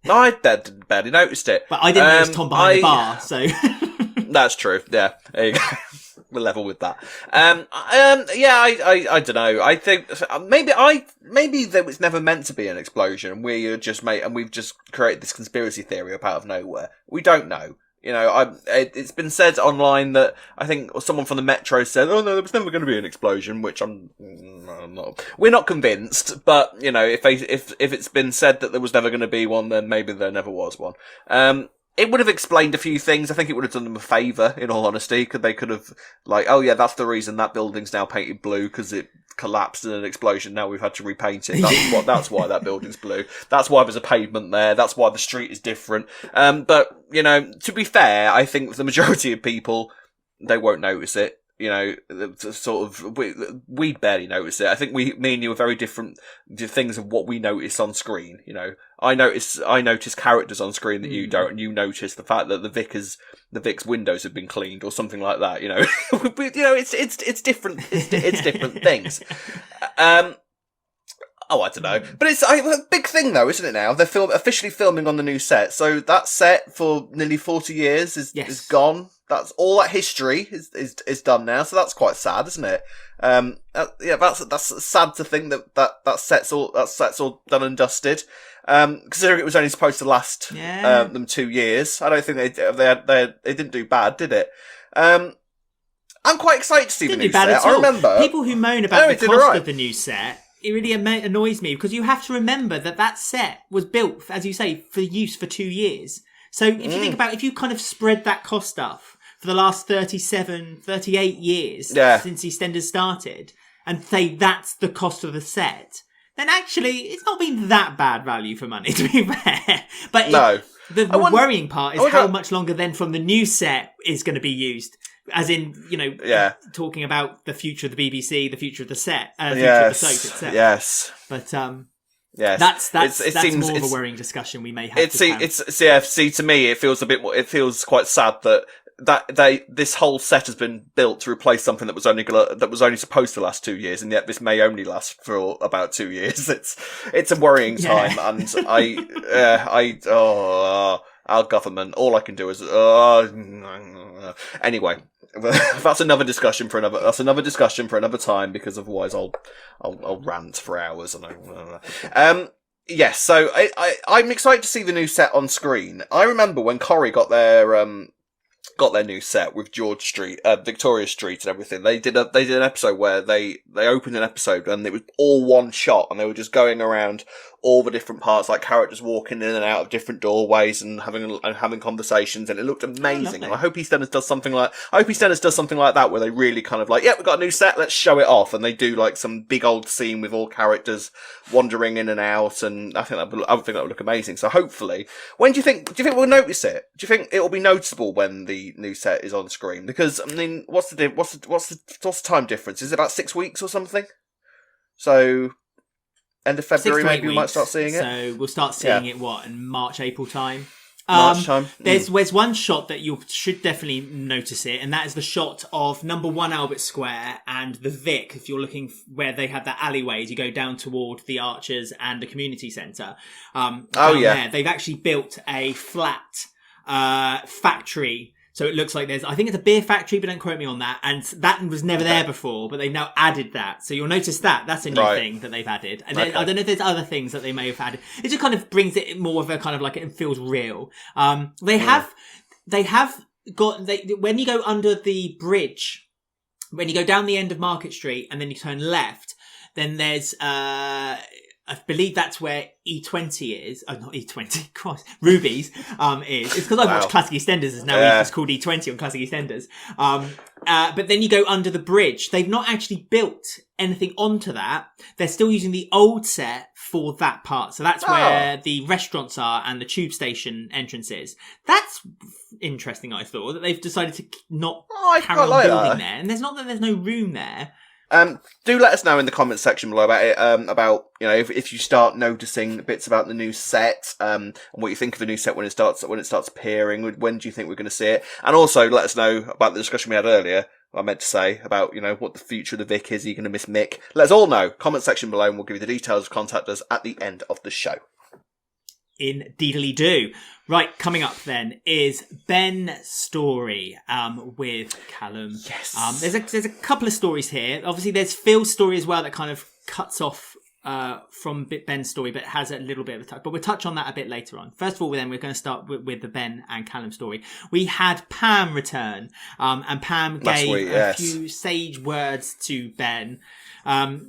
No, I barely noticed it. But I didn't notice Tom behind the bar, so that's true. Yeah, there you go. We're level with that. I don't know. I think maybe there was never meant to be an explosion. We've just created this conspiracy theory up out of nowhere. We don't know. You know, it's been said online that I think someone from the Metro said, "Oh no, there was never going to be an explosion," which I'm not. We're not convinced, but you know, if it's been said that there was never going to be one, then maybe there never was one. It would have explained a few things. I think it would have done them a favour, in all honesty, because they could have, like, oh yeah, that's the reason that building's now painted blue, because it collapsed in an explosion. Now we've had to repaint it. That's why that building's blue. That's why there's a pavement there. That's why the street is different. But, you know, to be fair, I think the majority of people, they won't notice it. You know, we barely notice it. I think me and you are very different things of what we notice on screen. You know, I notice characters on screen that you don't, and you notice the fact that the Vic's windows have been cleaned or something like that. You know, it's different. It's different things. Oh, I don't know. But it's a big thing, though, isn't it now? They're officially filming on the new set. So that set for nearly 40 years is gone. That's all that history is done now. So that's quite sad, isn't it? That's sad to think that set's all done and dusted. Considering it was only supposed to last them 2 years. I don't think they didn't do bad, did it? I'm quite excited to see the new set. I remember people who moan about the cost of the new set. It really annoys me because you have to remember that set was built, as you say, for use for 2 years. So if you think about, if you kind of spread that cost stuff for the last 38 years since EastEnders started, and say that's the cost of the set, then actually it's not been that bad value for money, to be fair. But the worrying part is how much longer then from the new set is going to be used. As in, you know, talking about the future of the BBC, the future of the set, the future of the soap itself. Yes. But, yes. That's more of a worrying discussion we may have to have. To me, it feels quite sad that this whole set has been built to replace something that was only supposed to last 2 years, and yet this may only last for about 2 years. It's a worrying time, and our government, all I can do is anyway. That's another discussion for another time, because otherwise I'll rant for hours. Yes, so I'm excited to see the new set on screen. I remember when Corrie got their new set with George Street, Victoria Street and everything. They did an episode where they opened an episode and it was all one shot, and they were just going around all the different parts, like characters walking in and out of different doorways and having conversations, and it looked amazing. And I hope EastEnders does something like that, where they really kind of like, we've got a new set, let's show it off, and they do like some big old scene with all characters wandering in and out, and I think that would look amazing. So hopefully, when do you think we'll notice it? Do you think it will be noticeable when the new set is on screen? Because I mean, what's the time difference? Is it about 6 weeks or something? So end of February, maybe we might start seeing it. So we'll start seeing it in March, April time. There's one shot that you should definitely notice it, and that is the shot of number 1 Albert Square and the Vic. If you're looking where they have that alleyways, you go down toward the Archers and the community centre. There, they've actually built a flat factory. So it looks like I think it's a beer factory, but don't quote me on that. And that was never there before, but they've now added that. So you'll notice that's a new thing that they've added. And then, I don't know if there's other things that they may have added. It just kind of brings it more of a kind of like, it feels real. They have got, when you go under the bridge, when you go down the end of Market Street and then you turn left, then there's, I believe that's where E20 is. Oh, not E20. Christ. Ruby's is. It's because I watched Classic EastEnders. It's now it's called E20 on Classic EastEnders. But then you go under the bridge. They've not actually built anything onto that. They're still using the old set for that part. So that's where the restaurants are and the tube station entrance is. That's interesting, I thought, that they've decided to not carry on building there. And there's not that there's no room there. Do let us know in the comments section below about it, about, you know, if you start noticing bits about the new set, and what you think of the new set when it starts appearing. When do you think we're going to see it? And also let us know about the discussion we had earlier. I meant to say about, what the future of the Vic is. Are you going to miss Mick? Let us all know. Comment section below and we'll give you the details. Contact us at the end of the show. Indeedly do. Right, coming up then is Ben's story with Callum. Yes. There's a couple of stories here. Obviously, there's Phil's story as well that kind of cuts off from Ben's story, but has a little bit of a touch. But we'll touch on that a bit later on. First of all, then we're going to start with the Ben and Callum story. We had Pam return, and Pam gave a few sage words to Ben,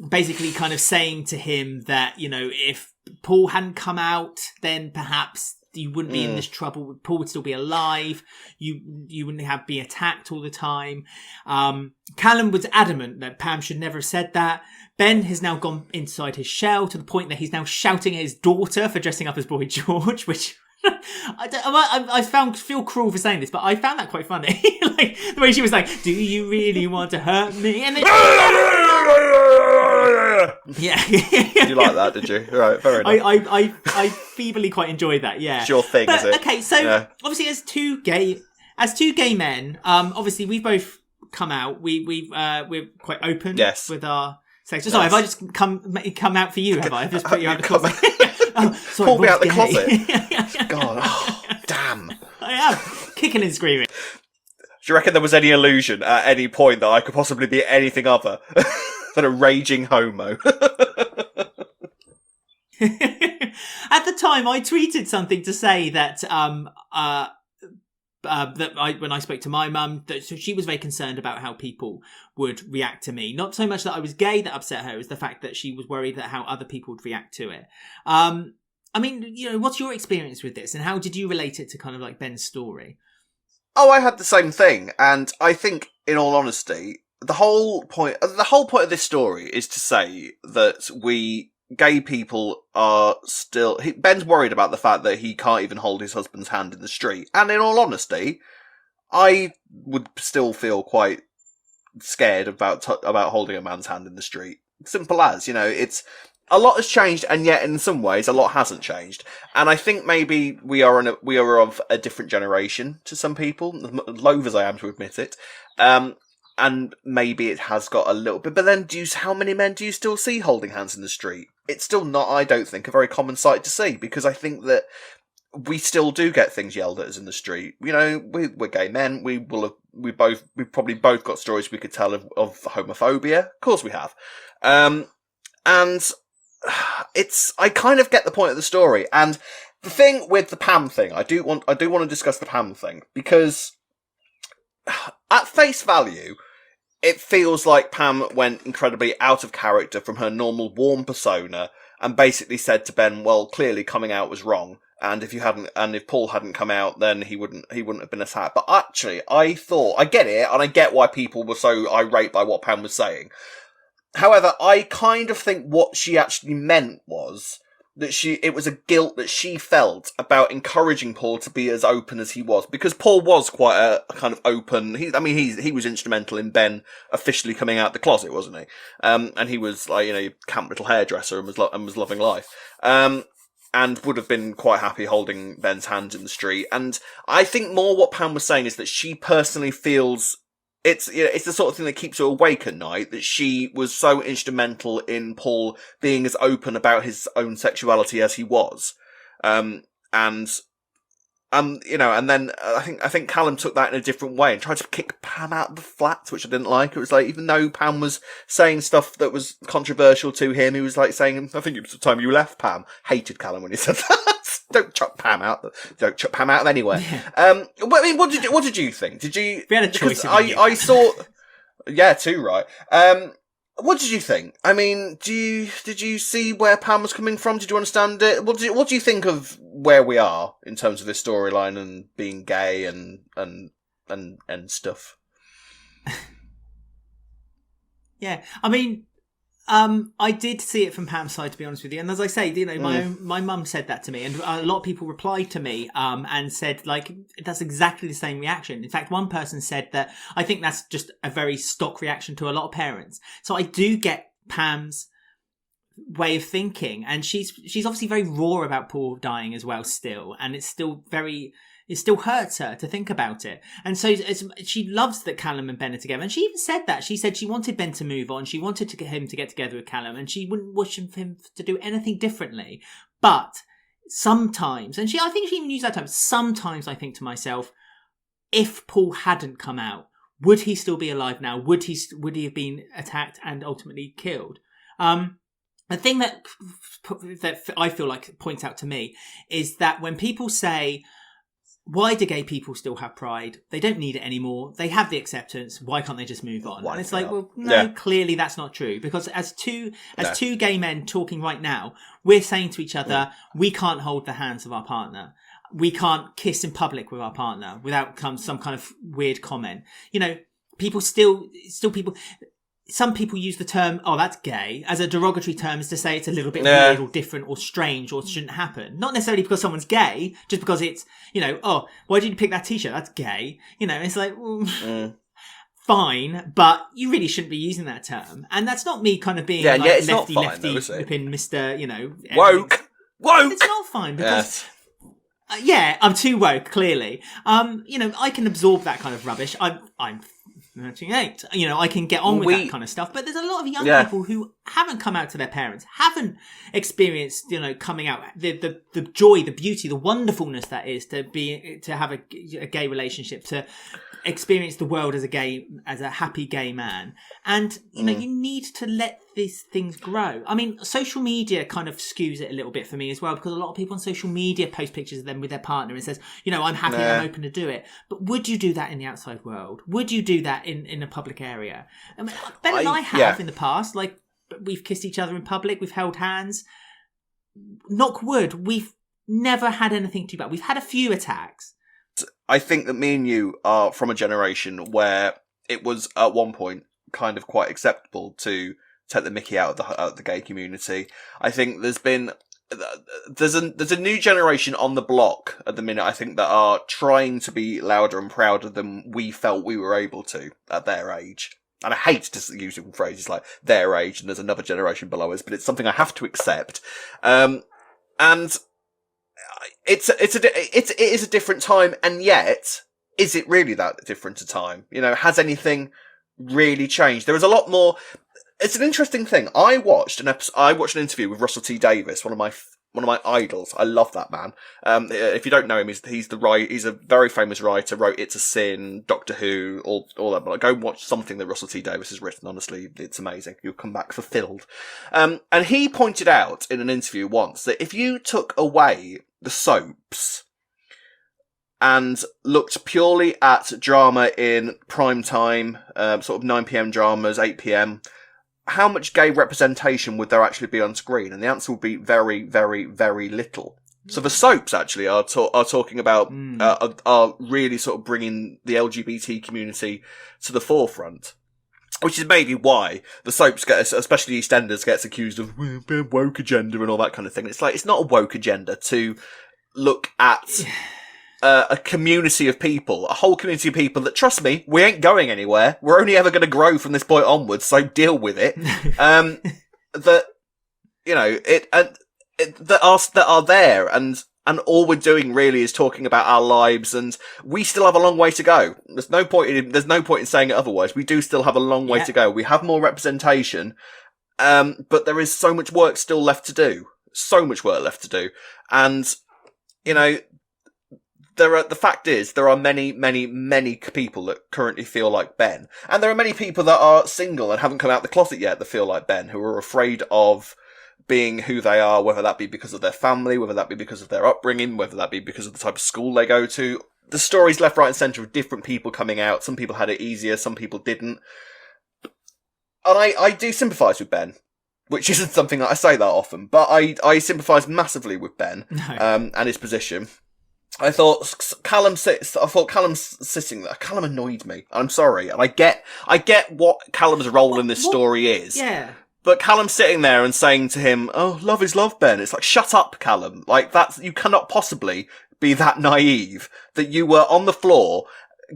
basically kind of saying to him that, if Paul hadn't come out, then perhaps you wouldn't be in this trouble. Paul would still be alive. You wouldn't be attacked all the time. Callum was adamant that Pam should never have said that. Ben has now gone inside his shell to the point that he's now shouting at his daughter for dressing up as Boy George, which I feel cruel for saying this, but I found that quite funny. Like the way she was like, "Do you really want to hurt me?" And then yeah, you like that, did you? Right, fair enough. I feebly quite enjoyed that. Yeah, it's your thing, but, is it? Okay, so obviously as two gay men, obviously we've both come out. We're quite open with our sex. Sorry, have I just come out for you? Have I? I've just put you out of the closet. Sorry, pull me out the closet. God, damn! I am kicking and screaming. Do you reckon there was any illusion at any point that I could possibly be anything other than a raging homo? At the time, I tweeted something to say that when I spoke to my mum, so she was very concerned about how people would react to me. Not so much that I was gay that upset her, as the fact that she was worried that how other people would react to it. I mean, what's your experience with this, and how did you relate it to kind of like Ben's story? Oh, I had the same thing, and I think, in all honesty, the whole point of this story is to say that we gay people are still. Ben's worried about the fact that he can't even hold his husband's hand in the street, and in all honesty, I would still feel quite scared about holding a man's hand in the street. Simple as, it's. A lot has changed, and yet in some ways a lot hasn't changed. And I think maybe we are of a different generation to some people, loath as I am to admit it. And maybe it has got a little bit. But then, how many men do you still see holding hands in the street? It's still not, I don't think, a very common sight to see, because I think that we still do get things yelled at us in the street. We're gay men. We've probably both got stories we could tell of homophobia. Of course we have. And I kind of get the point of the story, and the thing with the Pam thing, I do want to discuss the Pam thing, because at face value, it feels like Pam went incredibly out of character from her normal warm persona, and basically said to Ben, well, clearly coming out was wrong, and if Paul hadn't come out, then he wouldn't have been attacked. But actually, I get it, and I get why people were so irate by what Pam was saying. However, I kind of think what she actually meant was that it was a guilt that she felt about encouraging Paul to be as open as he was, because Paul was quite a kind of open. He was instrumental in Ben officially coming out the closet, wasn't he? And he was like camp little hairdresser and was loving life. And would have been quite happy holding Ben's hand in the street. And I think more what Pam was saying is that she personally feels. It's the sort of thing that keeps her awake at night, that she was so instrumental in Paul being as open about his own sexuality as he was. And then I think Callum took that in a different way and tried to kick Pam out of the flat, which I didn't like. It was like, even though Pam was saying stuff that was controversial to him, he was like saying, I think it was the time you left, Pam. Hated Callum when he said that. Don't chuck Pam out. Don't chuck Pam out of anywhere. Yeah. What did you think? Did you? We had a choice. I saw. Yeah, too right. What did you think? I mean, did you see where Pam was coming from? Did you understand it? What do you think of where we are in terms of this storyline and being gay and stuff? Yeah, I mean, I did see it from Pam's side, to be honest with you. And as I say, my mum said that to me, and a lot of people replied to me and said, like, that's exactly the same reaction. In fact, one person said that I think that's just a very stock reaction to a lot of parents. So I do get Pam's way of thinking, and she's obviously very raw about Paul dying as well still, and it's still very, It still hurts her to think about it. And so she loves that Callum and Ben are together. And she even said that. She said she wanted Ben to move on. She wanted to get him to get together with Callum. And she wouldn't wish him to do anything differently. But sometimes, and I think she even used that term, sometimes I think to myself, if Paul hadn't come out, would he still be alive now? Would he have been attacked and ultimately killed? The thing that I feel like points out to me is that when people say, why do gay people still have pride? They don't need it anymore. They have the acceptance. Why can't they just move on? And it's like, well, no, clearly that's not true. Because as two gay men talking right now, we're saying to each other, we can't hold the hands of our partner. We can't kiss in public with our partner without some kind of weird comment. You know, people still people. Some people use the term, oh, that's gay, as a derogatory term, is to say it's a little bit weird or different or strange or shouldn't happen. Not necessarily because someone's gay, just because it's, you know, oh, why did you pick that t-shirt? That's gay. You know, it's like, fine, but you really shouldn't be using that term. And that's not me kind of being lefty, flipping Mr., you know. Woke! It's not fine because... I'm too woke, clearly. You know, I can absorb that kind of rubbish. I'm 38. You know, I can get on with that kind of stuff. But there's a lot of young people who haven't come out to their parents, haven't experienced, you know, coming out, the joy, the beauty, the wonderfulness that is to have a gay relationship, to experience the world as a happy gay man. And, you know, you need to let these things grow. I mean, social media kind of skews it a little bit for me as well, because a lot of people on social media post pictures of them with their partner and says, you know, I'm happy and I'm open to do it. But would you do that in the outside world? Would you do that in a public area? I mean, Ben and I have in the past, like, we've kissed each other in public, we've held hands. Knock wood, we've never had anything too bad. We've had a few attacks. I think that me and you are from a generation where it was at one point kind of quite acceptable to take the mickey out of the gay community. I think there's a new generation on the block at the minute, I think, that are trying to be louder and prouder than we felt we were able to at their age. And I hate to use phrases like their age and there's another generation below us, but it's something I have to accept. And it is a different time, and yet, is it really that different a time? You know, has anything really changed? There is a lot more. It's an interesting thing. I watched an interview with Russell T Davies, one of my idols. I love that man. If you don't know him, he's a very famous writer. Wrote It's a Sin, Doctor Who, all that. But go and watch something that Russell T Davies has written. Honestly, it's amazing. You'll come back fulfilled. And he pointed out in an interview once that if you took away the soaps and looked purely at drama in prime time, sort of 9 p.m. dramas, 8 p.m., how much gay representation would there actually be on screen? And the answer would be very, very, very little. So the soaps actually are talking about, are really sort of bringing the LGBT community to the forefront. Which is maybe why the soaps especially EastEnders, gets accused of woke agenda and all that kind of thing. It's like, it's not a woke agenda to look at a community of people, a whole community of people that, trust me, we ain't going anywhere. We're only ever going to grow from this point onwards, so deal with it. That, you know, that are there, and all we're doing really is talking about our lives, and we still have a long way to go. There's no point in saying it otherwise. We do still have a long way to go. We have more representation, but there is so much work still left to do. So much work left to do. And, you know, the fact is, there are many, many, many people that currently feel like Ben. And there are many people that are single and haven't come out the closet yet that feel like Ben, who are afraid of being who they are, whether that be because of their family, whether that be because of their upbringing, whether that be because of the type of school they go to. The stories left, right and centre of different people coming out. Some people had it easier, some people didn't. And I do sympathise with Ben, which isn't something that I say that often, but I sympathise massively with Ben and his position. I thought Callum's sitting there. Callum annoyed me. I'm sorry. And I get what Callum's role in this story is. Yeah. But Callum's sitting there and saying to him, "Oh, love is love, Ben." It's like, shut up, Callum. Like, you cannot possibly be that naive that you were on the floor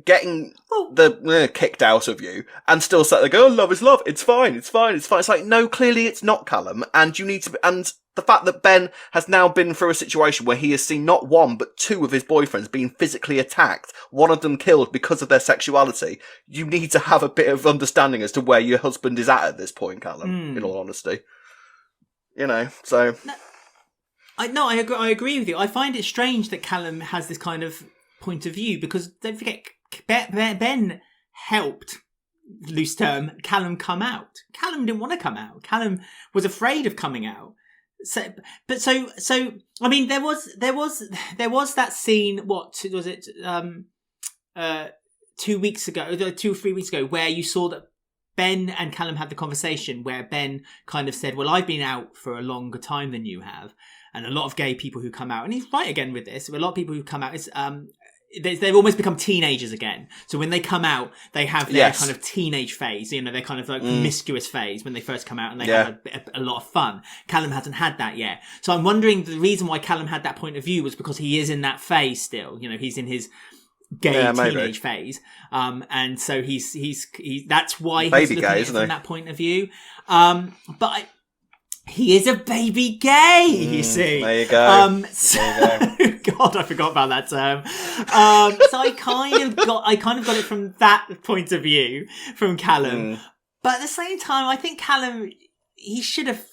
getting the kicked out of you and still sat there going, oh, love is love. It's fine. It's fine. It's fine. It's like, no, clearly it's not, Callum. And you need to, and the fact that Ben has now been through a situation where he has seen not one, but two of his boyfriends being physically attacked, one of them killed because of their sexuality. You need to have a bit of understanding as to where your husband is at this point, Callum, in all honesty. You know, so. I agree with you. I find it strange that Callum has this kind of point of view, because don't forget, Ben helped, loose term, Callum come out. Callum didn't want to come out. Callum was afraid of coming out. So I mean, there was that scene. What was it? 2 weeks ago, 2 or 3 weeks ago, where you saw that Ben and Callum had the conversation where Ben kind of said, "Well, I've been out for a longer time than you have, and a lot of gay people who come out," and he's right again with this. A lot of people who come out is they've almost become teenagers again. So when they come out, they have their kind of teenage phase, you know, their kind of like promiscuous phase when they first come out, and they have a lot of fun. Callum hasn't had that yet. So I'm wondering the reason why Callum had that point of view was because he is in that phase still. You know, he's in his gay teenage phase. And so he's that's why he's looking at it from that point of view. He is a baby gay, you see. There you go. God, I forgot about that term. So I kind of got it from that point of view from Callum. But at the same time, I think Callum, he should have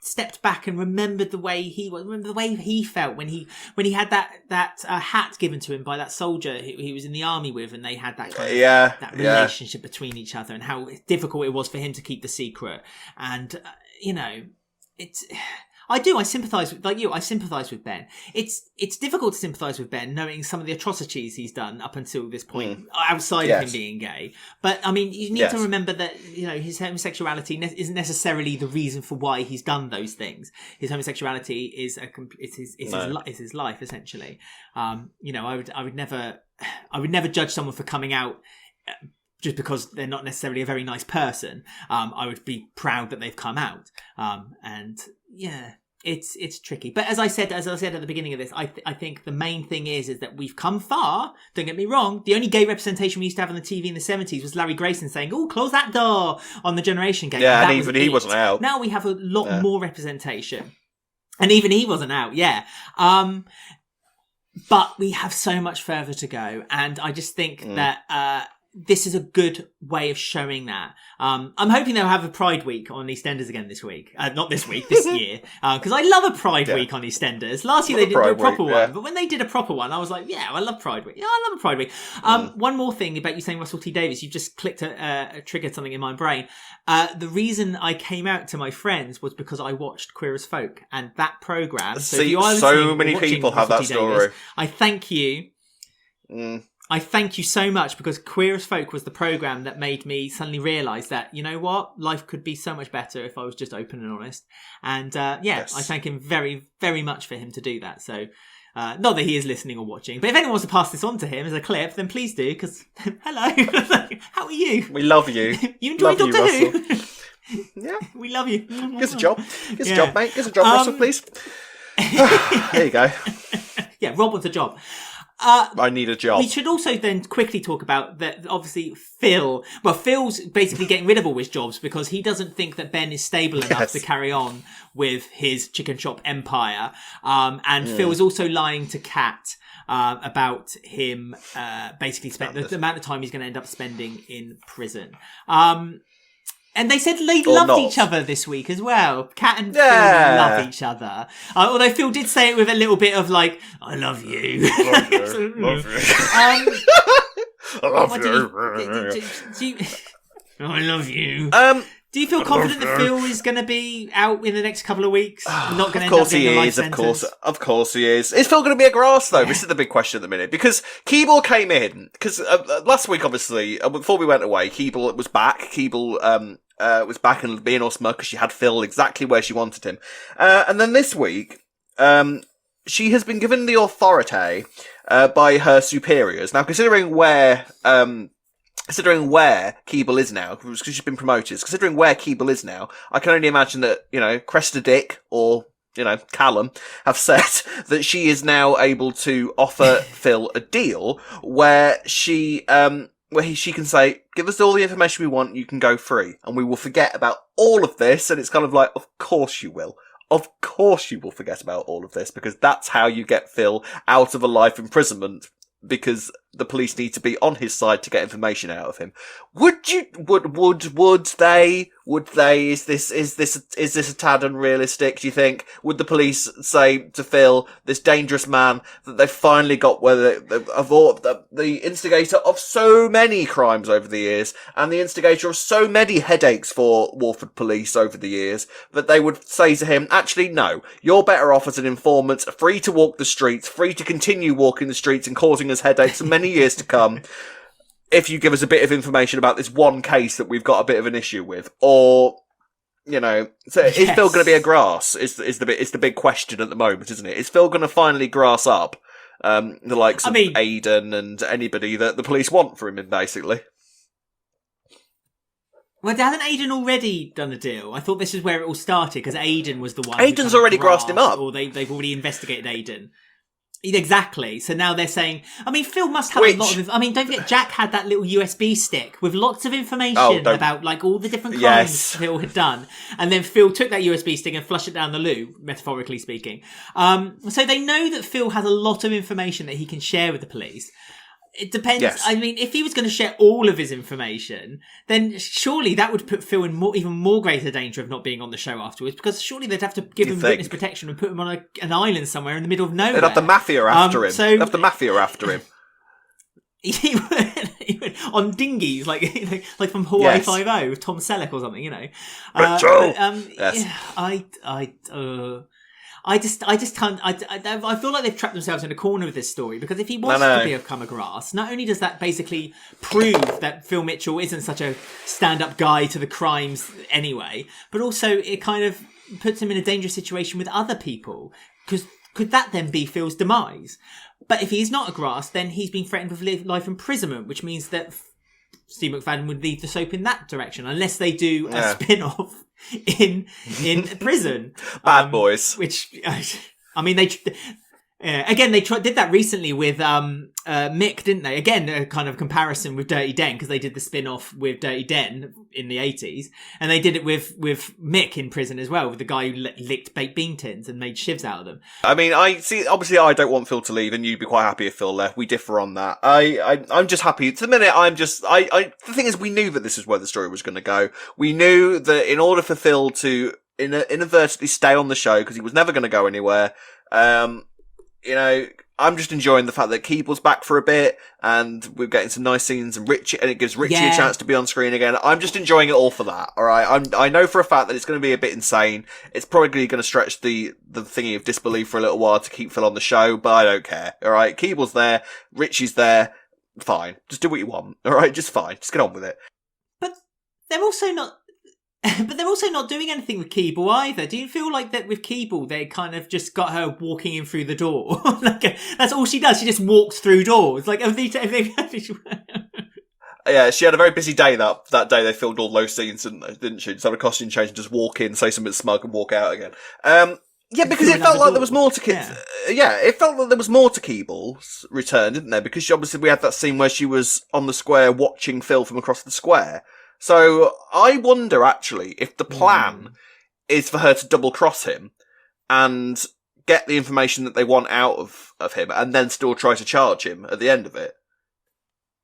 stepped back and remembered the way he felt when he had that hat given to him by that soldier he was in the army with, and they had that kind of that relationship between each other, and how difficult it was for him to keep the secret. And you know, I sympathise with, like you, I sympathise with Ben. It's difficult to sympathise with Ben knowing some of the atrocities he's done up until this point, outside of him being gay. But I mean, you need to remember that, you know, his homosexuality isn't necessarily the reason for why he's done those things. His homosexuality is his life, essentially. You know, I would never judge someone for coming out just because they're not necessarily a very nice person. I would be proud that they've come out. And yeah, it's tricky. But as I said at the beginning of this, I think the main thing is that we've come far. Don't get me wrong. The only gay representation we used to have on the TV in the 70s was Larry Grayson saying, "Oh, close that door," on the Generation game. Yeah, and even he wasn't out. Now we have a lot more representation. And even he wasn't out, but we have so much further to go. And I just think that this is a good way of showing that. I'm hoping they'll have a Pride Week on EastEnders again this week. Not this week, this year. Because I love a Pride Week on EastEnders. Last year they didn't do a proper one. But when they did a proper one, I was like, yeah, I love Pride Week. Yeah, I love a Pride Week. One more thing about you saying Russell T Davies. You've just triggered something in my brain. The reason I came out to my friends was because I watched Queer as Folk. And that programme... So many people have that story. I thank you. I thank you so much, because Queer as Folk was the programme that made me suddenly realise that, you know what, life could be so much better if I was just open and honest. And I thank him very, very much for him to do that. So not that he is listening or watching, but if anyone wants to pass this on to him as a clip, then please do, because hello, how are you? We love you. You enjoy Doctor Who? Yeah. We love you. Give us a job. Give us a job, mate. Give us a job, Russell, please. There you go. Yeah, Rob wants a job. I need a job. We should also then quickly talk about that. Obviously, Phil's basically getting rid of all his jobs because he doesn't think that Ben is stable enough to carry on with his chicken shop empire. And Phil is also lying to Kat about him basically spending the amount of time he's going to end up spending in prison. And they said they loved each other this week as well. Kat and Phil love each other. Although Phil did say it with a little bit of like, I love you. Love you. I love you. Do you feel confident that Phil is going to be out in the next couple of weeks? Not going to end up getting a life sentence? Of course he is. Is Phil going to be a grass, though? This is the big question at the minute. Because Keeble came in. Because last week, obviously, before we went away, Keeble was back. Keeble was back and being all smug because she had Phil exactly where she wanted him. And then this week, she has been given the authority by her superiors. Now, considering where Keeble is now, because she's been promoted, considering where Keeble is now, I can only imagine that, you know, Cresta Dick or Callum, have said that she is now able to offer Phil a deal where she can say, give us all the information we want, you can go free, and we will forget about all of this. And it's kind of like, of course you will. Of course you will forget about all of this, because that's how you get Phil out of a life imprisonment, because the police need to be on his side to get information out of him. Would they, is this a tad unrealistic, do you think? Would the police say to Phil, this dangerous man, that they've finally got the instigator of so many crimes over the years, and the instigator of so many headaches for Walford police over the years, that they would say to him, actually, no, you're better off as an informant, free to walk the streets, free to continue walking the streets and causing us headaches for many years to come, if you give us a bit of information about this one case that we've got a bit of an issue with. Or, so yes. Is Phil going to be a grass? Is the big question at the moment, isn't it? Is Phil going to finally grass up the likes of Aidan and anybody that the police want for him, basically? Well, hasn't Aidan already done a deal? I thought this is where it all started, because Aidan was the one. Aidan's already grassed him up. Or they've already investigated Aidan. Exactly. So now they're saying, Phil must have a lot of, don't forget, Jack had that little USB stick with lots of information about, all the different crimes Phil had done. And then Phil took that USB stick and flushed it down the loo, metaphorically speaking. So they know that Phil has a lot of information that he can share with the police. It depends. Yes. If he was going to share all of his information, then surely that would put Phil in even more greater danger of not being on the show afterwards, because surely they'd have to give him witness protection and put him on an island somewhere in the middle of nowhere. They'd have the mafia after him. They'd have the mafia after him. He would, on dinghies, like from Hawaii Five-0 with Tom Selleck or something, Yes. I just can't. I feel like they've trapped themselves in a corner with this story, because if he wants to become a grass, not only does that basically prove that Phil Mitchell isn't such a stand-up guy to the crimes anyway, but also it kind of puts him in a dangerous situation with other people, because could that then be Phil's demise? But if he's not a grass, then he's been threatened with life imprisonment, which means that Steve McFadden would lead the soap in that direction, unless they do a spin-off in prison. Bad boys. Which, they did that recently with Mick, didn't they? Again, a kind of comparison with Dirty Den, because they did the spin-off with Dirty Den in the 80s, and they did it with Mick in prison as well, with the guy who licked baked bean tins and made shivs out of them. Obviously I don't want Phil to leave, and you'd be quite happy if Phil left. We differ on that. I'm just happy. To the minute, the thing is, we knew that this is where the story was going to go. We knew that in order for Phil to inadvertently stay on the show, because he was never going to go anywhere, I'm just enjoying the fact that Keeble's back for a bit, and we're getting some nice scenes, and it gives Ritchie a chance to be on screen again. I'm just enjoying it all for that. All right, I know for a fact that it's going to be a bit insane. It's probably going to stretch the thingy of disbelief for a little while to keep Phil on the show, but I don't care. All right, Keeble's there, Ritchie's there. Fine, just do what you want. All right, just fine, just get on with it. But they're also not. But they're also not doing anything with Keeble either. Do you feel like that with Keeble, they kind of just got her walking in through the door? That's all she does. She just walks through doors. Yeah, she had a very busy day that day. They filmed all those scenes, didn't she? Just have a costume change and just walk in, say something smug, and walk out again. Because it felt like there was more to it felt like there was more to Keeble's return, didn't there? Because we had that scene where she was on the square watching Phil from across the square. So I wonder, actually, if the plan is for her to double-cross him and get the information that they want out of him, and then still try to charge him at the end of it.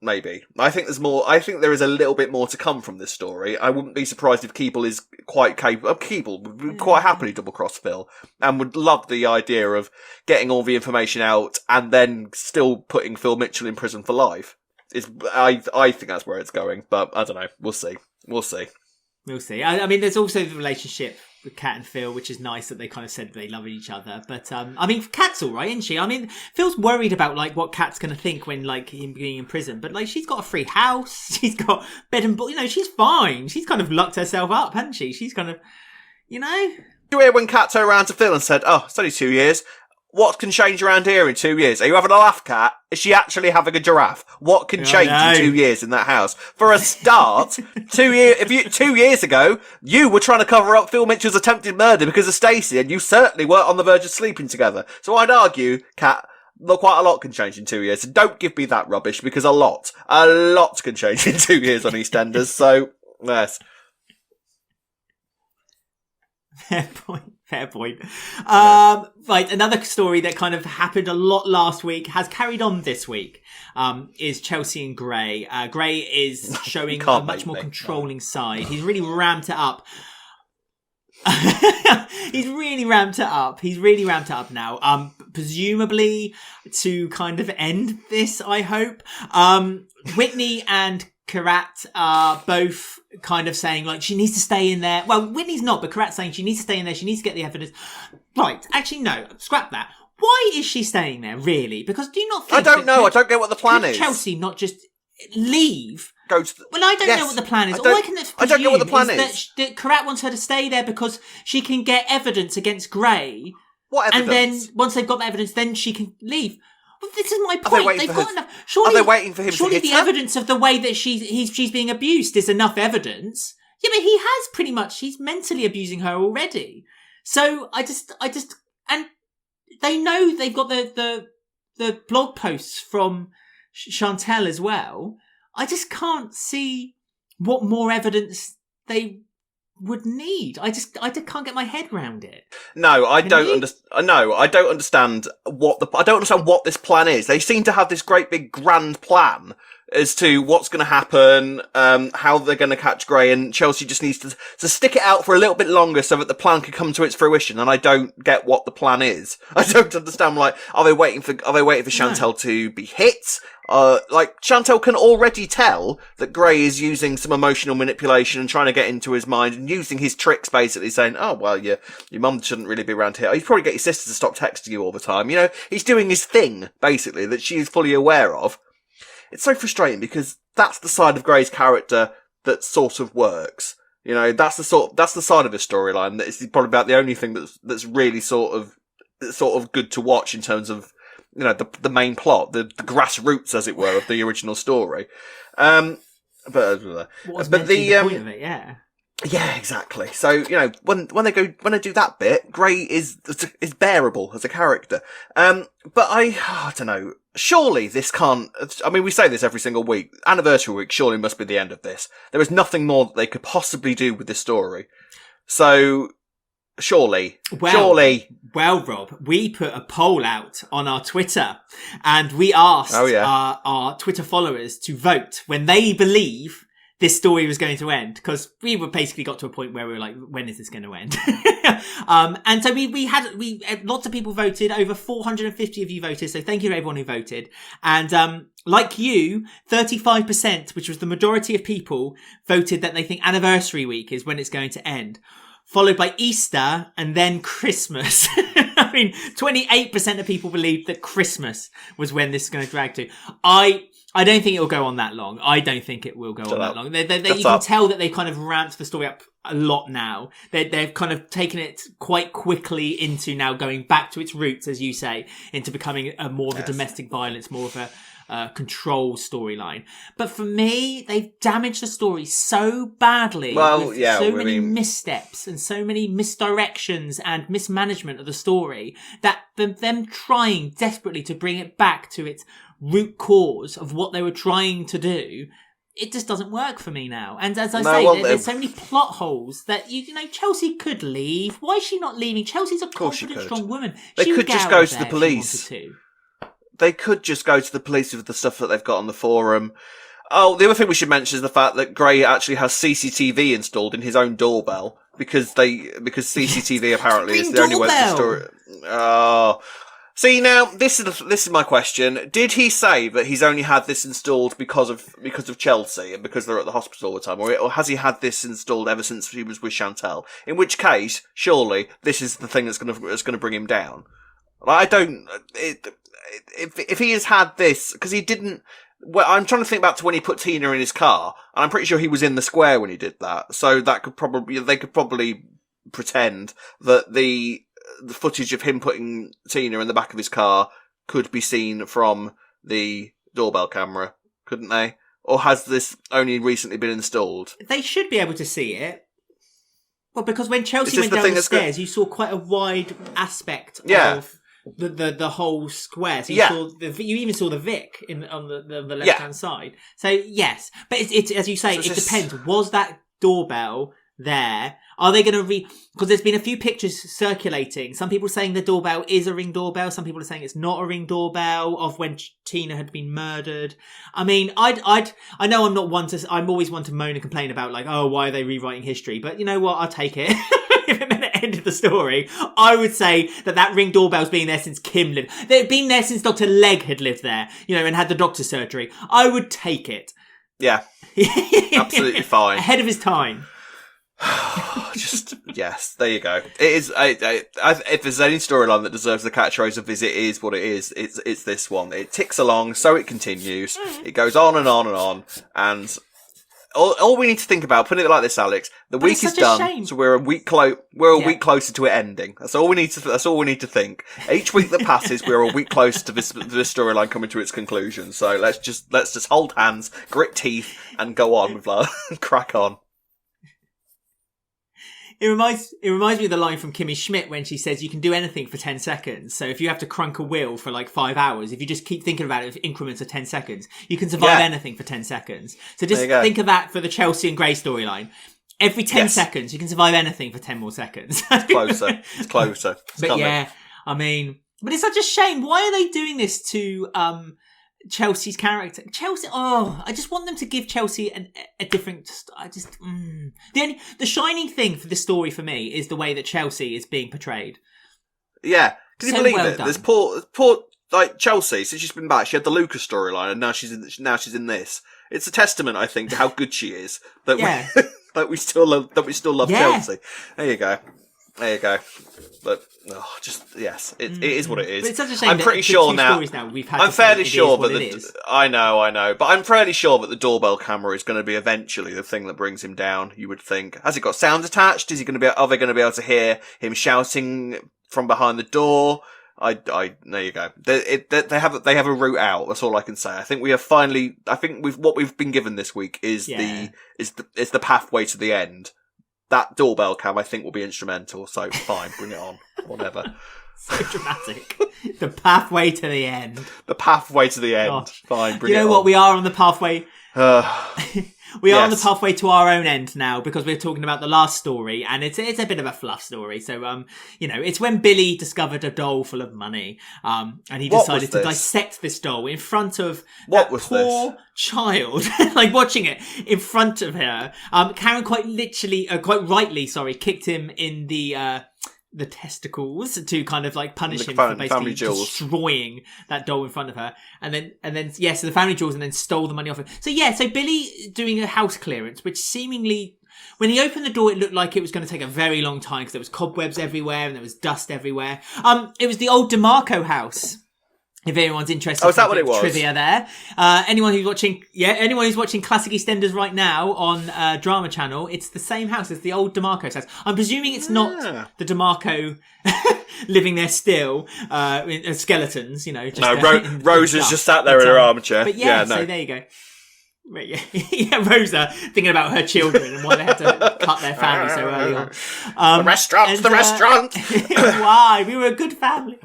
Maybe. I think there's more. I think there is a little bit more to come from this story. I wouldn't be surprised if Keeble is quite capable. Keeble would quite happily double-cross Phil, and would love the idea of getting all the information out and then still putting Phil Mitchell in prison for life. I think that's where it's going, but I don't know. We'll see. There's also the relationship with Kat and Phil, which is nice that they kind of said they love each other. But Kat's all right, isn't she? Phil's worried about what Kat's going to think when him being in prison, but she's got a free house, she's got bed and she's fine. She's kind of lucked herself up, hasn't she? She's kind of, You hear when Kat turned around to Phil and said, "Oh, it's only 2 years." what can change around here in 2 years? Are you having a laugh, Kat? Is she actually having a giraffe? What can change in 2 years in that house? For a start, 2 years ago, you were trying to cover up Phil Mitchell's attempted murder because of Stacey, and you certainly weren't on the verge of sleeping together. So I'd argue, Kat, quite a lot can change in 2 years. So don't give me that rubbish, because a lot can change in 2 years on EastEnders. So, yes. Fair point. Right, another story that kind of happened a lot last week has carried on this week, is Chelsea and Gray. Gray is showing a much more controlling side. He's really ramped it up. He's really ramped it up now. Presumably to kind of end this, I hope. Whitney and Kheerat are both kind of saying, like, she needs to stay in there. Well, Whitney's not, but Kheerat's saying she needs to stay in there. She needs to get the evidence. Right. Actually, no. Scrap that. Why is she staying there, really? Because do you not think... I don't know. I don't get what the plan is. Chelsea not just leave? Go to well, I don't know what the plan is. All I can I don't know what the plan is. That Kheerat wants her to stay there because she can get evidence against Gray. What evidence? And then, once they've got the evidence, then she can leave. Well, this is my point. They've got enough. Surely, are they waiting for him to hit her? Surely the evidence of the way that she's being abused is enough evidence. Yeah, but he has pretty much. He's mentally abusing her already. So I just, and they know they've got the blog posts from Chantel as well. I just can't see what more evidence they would need. I can't get my head around it. No, I don't understand. No, I don't understand what this plan is. They seem to have this great big grand plan as to what's going to happen, how they're going to catch Gray, and Chelsea just needs to stick it out for a little bit longer so that the plan can come to its fruition. And I don't get what the plan is. I don't understand. Like, are they waiting for Chantel to be hit? Like, Chantel can already tell that Gray is using some emotional manipulation and trying to get into his mind and using his tricks, basically saying, oh, well, your mum shouldn't really be around here. He'd probably get your sister to stop texting you all the time. You know, he's doing his thing, basically, that she is fully aware of. It's so frustrating because that's the side of Gray's character that sort of works. You know, that's the side of his storyline that is probably about the only thing that's really sort of good to watch in terms of, you know, the main plot, the grassroots, as it were, of the original story. But the point of it, yeah. Yeah, exactly. So, you know, when they do that bit, Gray is bearable as a character. But I don't know. Surely this can't, I mean, we say this every single week. Anniversary week surely must be the end of this. There is nothing more that they could possibly do with this story. So, surely. Well, Rob, we put a poll out on our Twitter and we asked our Twitter followers to vote when they believe this story was going to end, because we were basically got to a point where we were like, when is this going to end? And so we had lots of people voted. Over 450 of you voted. So thank you to everyone who voted. And, like you, 35%, which was the majority of people, voted that they think anniversary week is when it's going to end, followed by Easter and then Christmas. I mean, 28% of people believed that Christmas was when this is going to drag to. I don't think it will go on that long. I don't think it will go on that long. You can tell that they kind of ramped the story up a lot now. They've kind of taken it quite quickly into now going back to its roots, as you say, into becoming more of a domestic violence, more of a control storyline. But for me, they've damaged the story so badly. Well, with so many missteps and so many misdirections and mismanagement of the story that them trying desperately to bring it back to its root cause of what they were trying to do, it just doesn't work for me now. And as I say, there's so many plot holes that you know Chelsea could leave. Why is she not leaving? Chelsea's a confident, strong woman. They could just go to the police. They could just go to the police with the stuff that they've got on the forum. Oh, the other thing we should mention is the fact that Gray actually has CCTV installed in his own doorbell because CCTV apparently is the only way to store it. Oh. See, now, this is my question. Did he say that he's only had this installed because of Chelsea and because they're at the hospital all the time? Or has he had this installed ever since he was with Chantel? In which case, surely, this is the thing that's gonna bring him down. Like, if he has had this, because he didn't, well, I'm trying to think back to when he put Tina in his car, and I'm pretty sure he was in the square when he did that. So they could probably pretend that the the footage of him putting Tina in the back of his car could be seen from the doorbell camera, couldn't they? Or has this only recently been installed? They should be able to see it. Well, because when Chelsea went the down the stairs, you saw quite a wide aspect of the whole square. So you even saw the Vic on the left hand side. So yes, but it's as you say, it depends. Was that doorbell there? Are they going to because there's been a few pictures circulating. Some people saying the doorbell is a Ring doorbell. Some people are saying it's not a Ring doorbell of when Tina had been murdered. I mean, I know I'm always one to moan and complain about like, oh, why are they rewriting history? But you know what? I'll take it. If it meant the end of the story, I would say that Ring doorbell's been there since Kim lived. They'd been there since Dr. Legg had lived there, and had the doctor's surgery. I would take it. Yeah. Absolutely fine. Ahead of his time. Yes, there you go. It is. If there's any storyline that deserves the catchphrase of "It is what it is," it's this one. It ticks along, so it continues. It goes on and on and on, and all we need to think about, putting it like this, Alex, the week is done, so we're a week closer to it ending. That's all we need to think. Each week that passes, we're a week closer to this storyline coming to its conclusion. So let's just hold hands, grit teeth, and go on with crack on. It reminds me of the line from Kimmy Schmidt when she says you can do anything for 10 seconds. So if you have to crunk a wheel for like 5 hours, if you just keep thinking about it in increments of 10 seconds, you can survive anything for 10 seconds. So just think of that for the Chelsea and Gray storyline. Every 10 seconds, you can survive anything for 10 more seconds. It's closer. But yeah, I mean, but it's such a shame. Why are they doing this to Chelsea's character? I just want them to give Chelsea a different. The shining thing for this story for me is the way that Chelsea is being portrayed. Yeah, can you believe it? Done. There's poor like Chelsea. Since she's been back, she had the Lucas storyline, and now she's in this. It's a testament, I think, to how good she is that we still love Chelsea. There you go. But yes, it is what it is. But it's such a shame. I'm pretty sure now. We've had I'm fairly sure, but I know, but I'm fairly sure that the doorbell camera is going to be eventually the thing that brings him down. You would think. Has it got sound attached? Are they going to be able to hear him shouting from behind the door? There you go. They have a route out. That's all I can say. I think what we've been given this week is the pathway to the end. That doorbell cam, I think, will be instrumental. So fine, bring it on. Whatever. So dramatic. The pathway to the end. The pathway to the end. Gosh. Fine, bring it on. You know what? We are on the pathway. We are on the pathway to our own end now because we're talking about the last story, and it's a bit of a fluff story. So, it's when Billy discovered a doll full of money, and he decided to dissect this doll in front of that poor child, like watching it in front of her. Karen quite rightly, kicked him in the testicles to kind of like punish him for basically destroying that doll in front of her, and then so the family jewels, and then stole the money off her. So Billy doing a house clearance, which seemingly when he opened the door, it looked like it was going to take a very long time because there was cobwebs everywhere and there was dust everywhere. It was the old DeMarco house. If anyone's interested, is that what it was? Trivia there. Anyone who's watching Classic EastEnders right now on Drama Channel, it's the same house. It's the old DeMarco's house. I'm presuming it's not the DeMarco living there still, skeletons. Rose is just sat there in her armchair. But so there you go. Rosa thinking about her children and why they had to cut their family so early on. The restaurant. Why? We were a good family.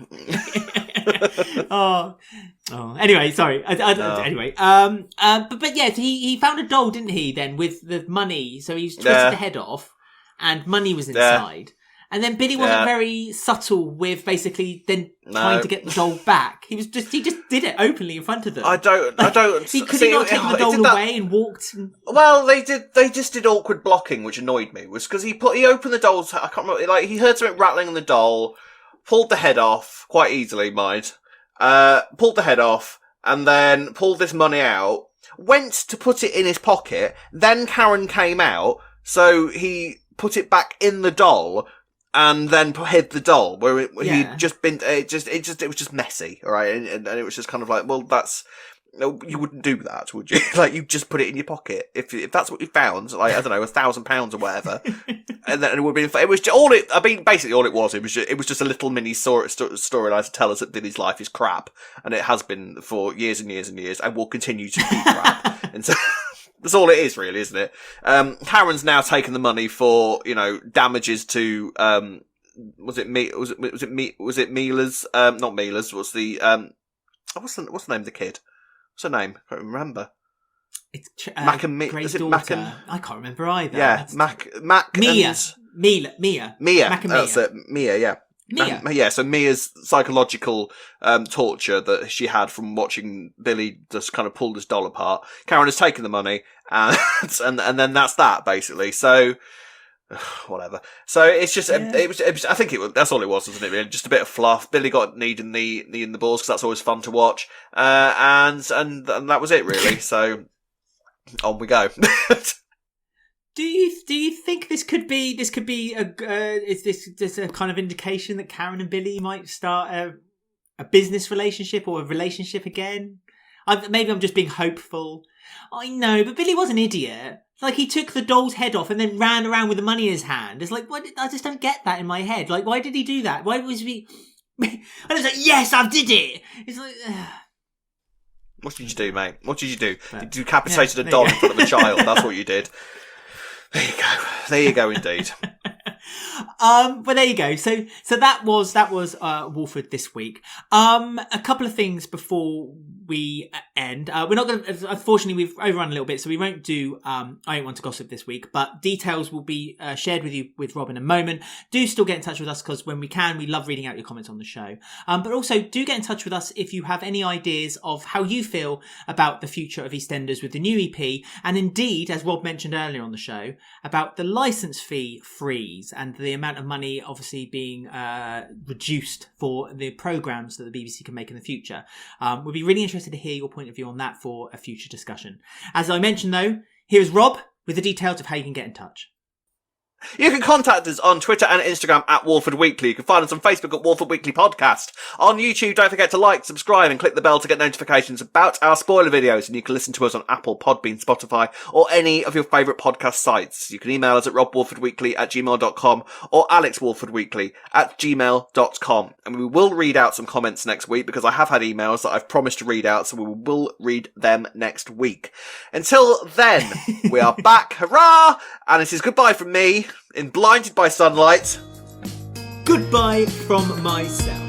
Anyway, sorry. Anyway, but yeah, he found a doll, didn't he? Then with the money, so he's twisted the head off, and money was inside. And then Billy wasn't very subtle with basically then trying to get the doll back. He just did it openly in front of them. I don't. He could not take the doll away and walked. Well, they just did awkward blocking, which annoyed me. Was because he opened the doll's. I can't remember. Like he heard something rattling in the doll, pulled the head off quite easily, pulled the head off, and then pulled this money out. Went to put it in his pocket. Then Karen came out, so he put it back in the doll. And then hid the doll where he'd just been. It was just messy, all right, and it was just kind of like, well, that's No, you wouldn't do that, would you? Like, you just put it in your pocket if that's what you found. Like, I don't know, £1,000 or whatever, and then it would be. It was just, all it. I mean, basically, all it was. It was just a little mini storyline to tell us that Billy's life is crap, and it has been for years and years and years, and will continue to be crap. And so that's all it is, really, isn't it? Karen's now taken the money for damages to was it Mila's? Not Mila's. What's the name of the kid? What's her name? I can't remember. It's Mac and Grey's is it daughter. Mac and... I can't remember either. Yeah, Mac Mia. and... Mia. Mac and that's Mia. It. Mia, yeah. Mia. So Mia's psychological torture that she had from watching Billy just kind of pull this doll apart. Karen has taken the money, and then that's that, basically. So... whatever. So it's just it was I think that's all it was, wasn't it? Really, just a bit of fluff. Billy got knee in the balls because that's always fun to watch, and that was it, really. So on we go. Do you think this could be is this a kind of indication that Karen and Billy might start a business relationship or a relationship again? Maybe I'm just being hopeful. I know, but Billy was an idiot. Like, he took the doll's head off and then ran around with the money in his hand. It's like, I just don't get that in my head. Like, why did he do that? Why was he... I was like, yes, I did it! It's like... What did you do, mate? What did you do? You decapitated a doll in front of a child. That's what you did. There you go. There you go, indeed. But there you go. So that was Walford this week. A couple of things before we end. We're not going to, unfortunately, we've overrun a little bit, so we won't do I Don't Want to Gossip this week, but details will be shared with you with Rob in a moment. Do still get in touch with us, because when we can, we love reading out your comments on the show. But also do get in touch with us if you have any ideas of how you feel about the future of EastEnders with the new EP, and indeed, as Rob mentioned earlier on the show, about the licence fee freeze and the amount of money obviously being reduced for the programmes that the BBC can make in the future. We'd be really interested to hear your point of view on that for a future discussion. As I mentioned, though, here's Rob with the details of how you can get in touch. You can contact us on Twitter and Instagram at Walford Weekly. You can find us on Facebook at Walford Weekly Podcast. On YouTube, don't forget to like, subscribe and click the bell to get notifications about our spoiler videos. And you can listen to us on Apple, Podbean, Spotify or any of your favourite podcast sites. You can email us at robwalfordweekly@gmail.com or alexwalfordweekly@gmail.com. And we will read out some comments next week, because I have had emails that I've promised to read out, so we will read them next week. Until then, we are back. Hurrah! And it is goodbye from me, in Blinded by Sunlight. Goodbye from myself.